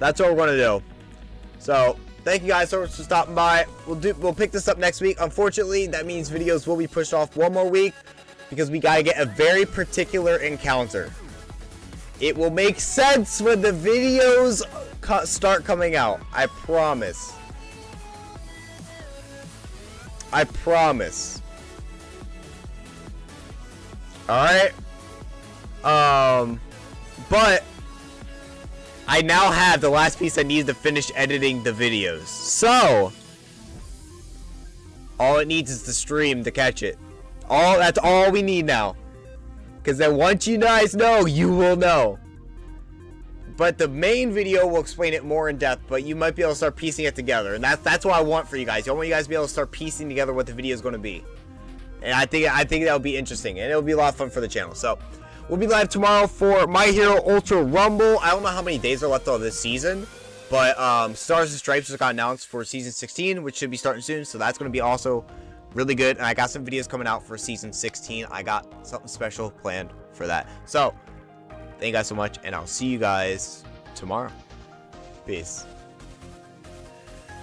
that's what we're going to do. So, thank you guys so much for stopping by. We'll pick this up next week. Unfortunately, that means videos will be pushed off one more week, because we gotta get a very particular encounter. It will make sense when the videos start coming out. I promise. I promise. Alright. But I now have the last piece I need to finish editing the videos. So, all it needs is the stream to catch it. That's all we need now. Because then once you guys know, you will know. But the main video will explain it more in depth, but you might be able to start piecing it together. And that's what I want for you guys. I want you guys to be able to start piecing together what the video is going to be. And I think that'll be interesting. And it'll be a lot of fun for the channel. So, we'll be live tomorrow for My Hero Ultra Rumble. I don't know how many days are left of this season. But Stars and Stripes just got announced for Season 16, which should be starting soon. So that's going to be also really good. And I got some videos coming out for Season 16. I got something special planned for that. So, thank you guys so much. And I'll see you guys tomorrow. Peace.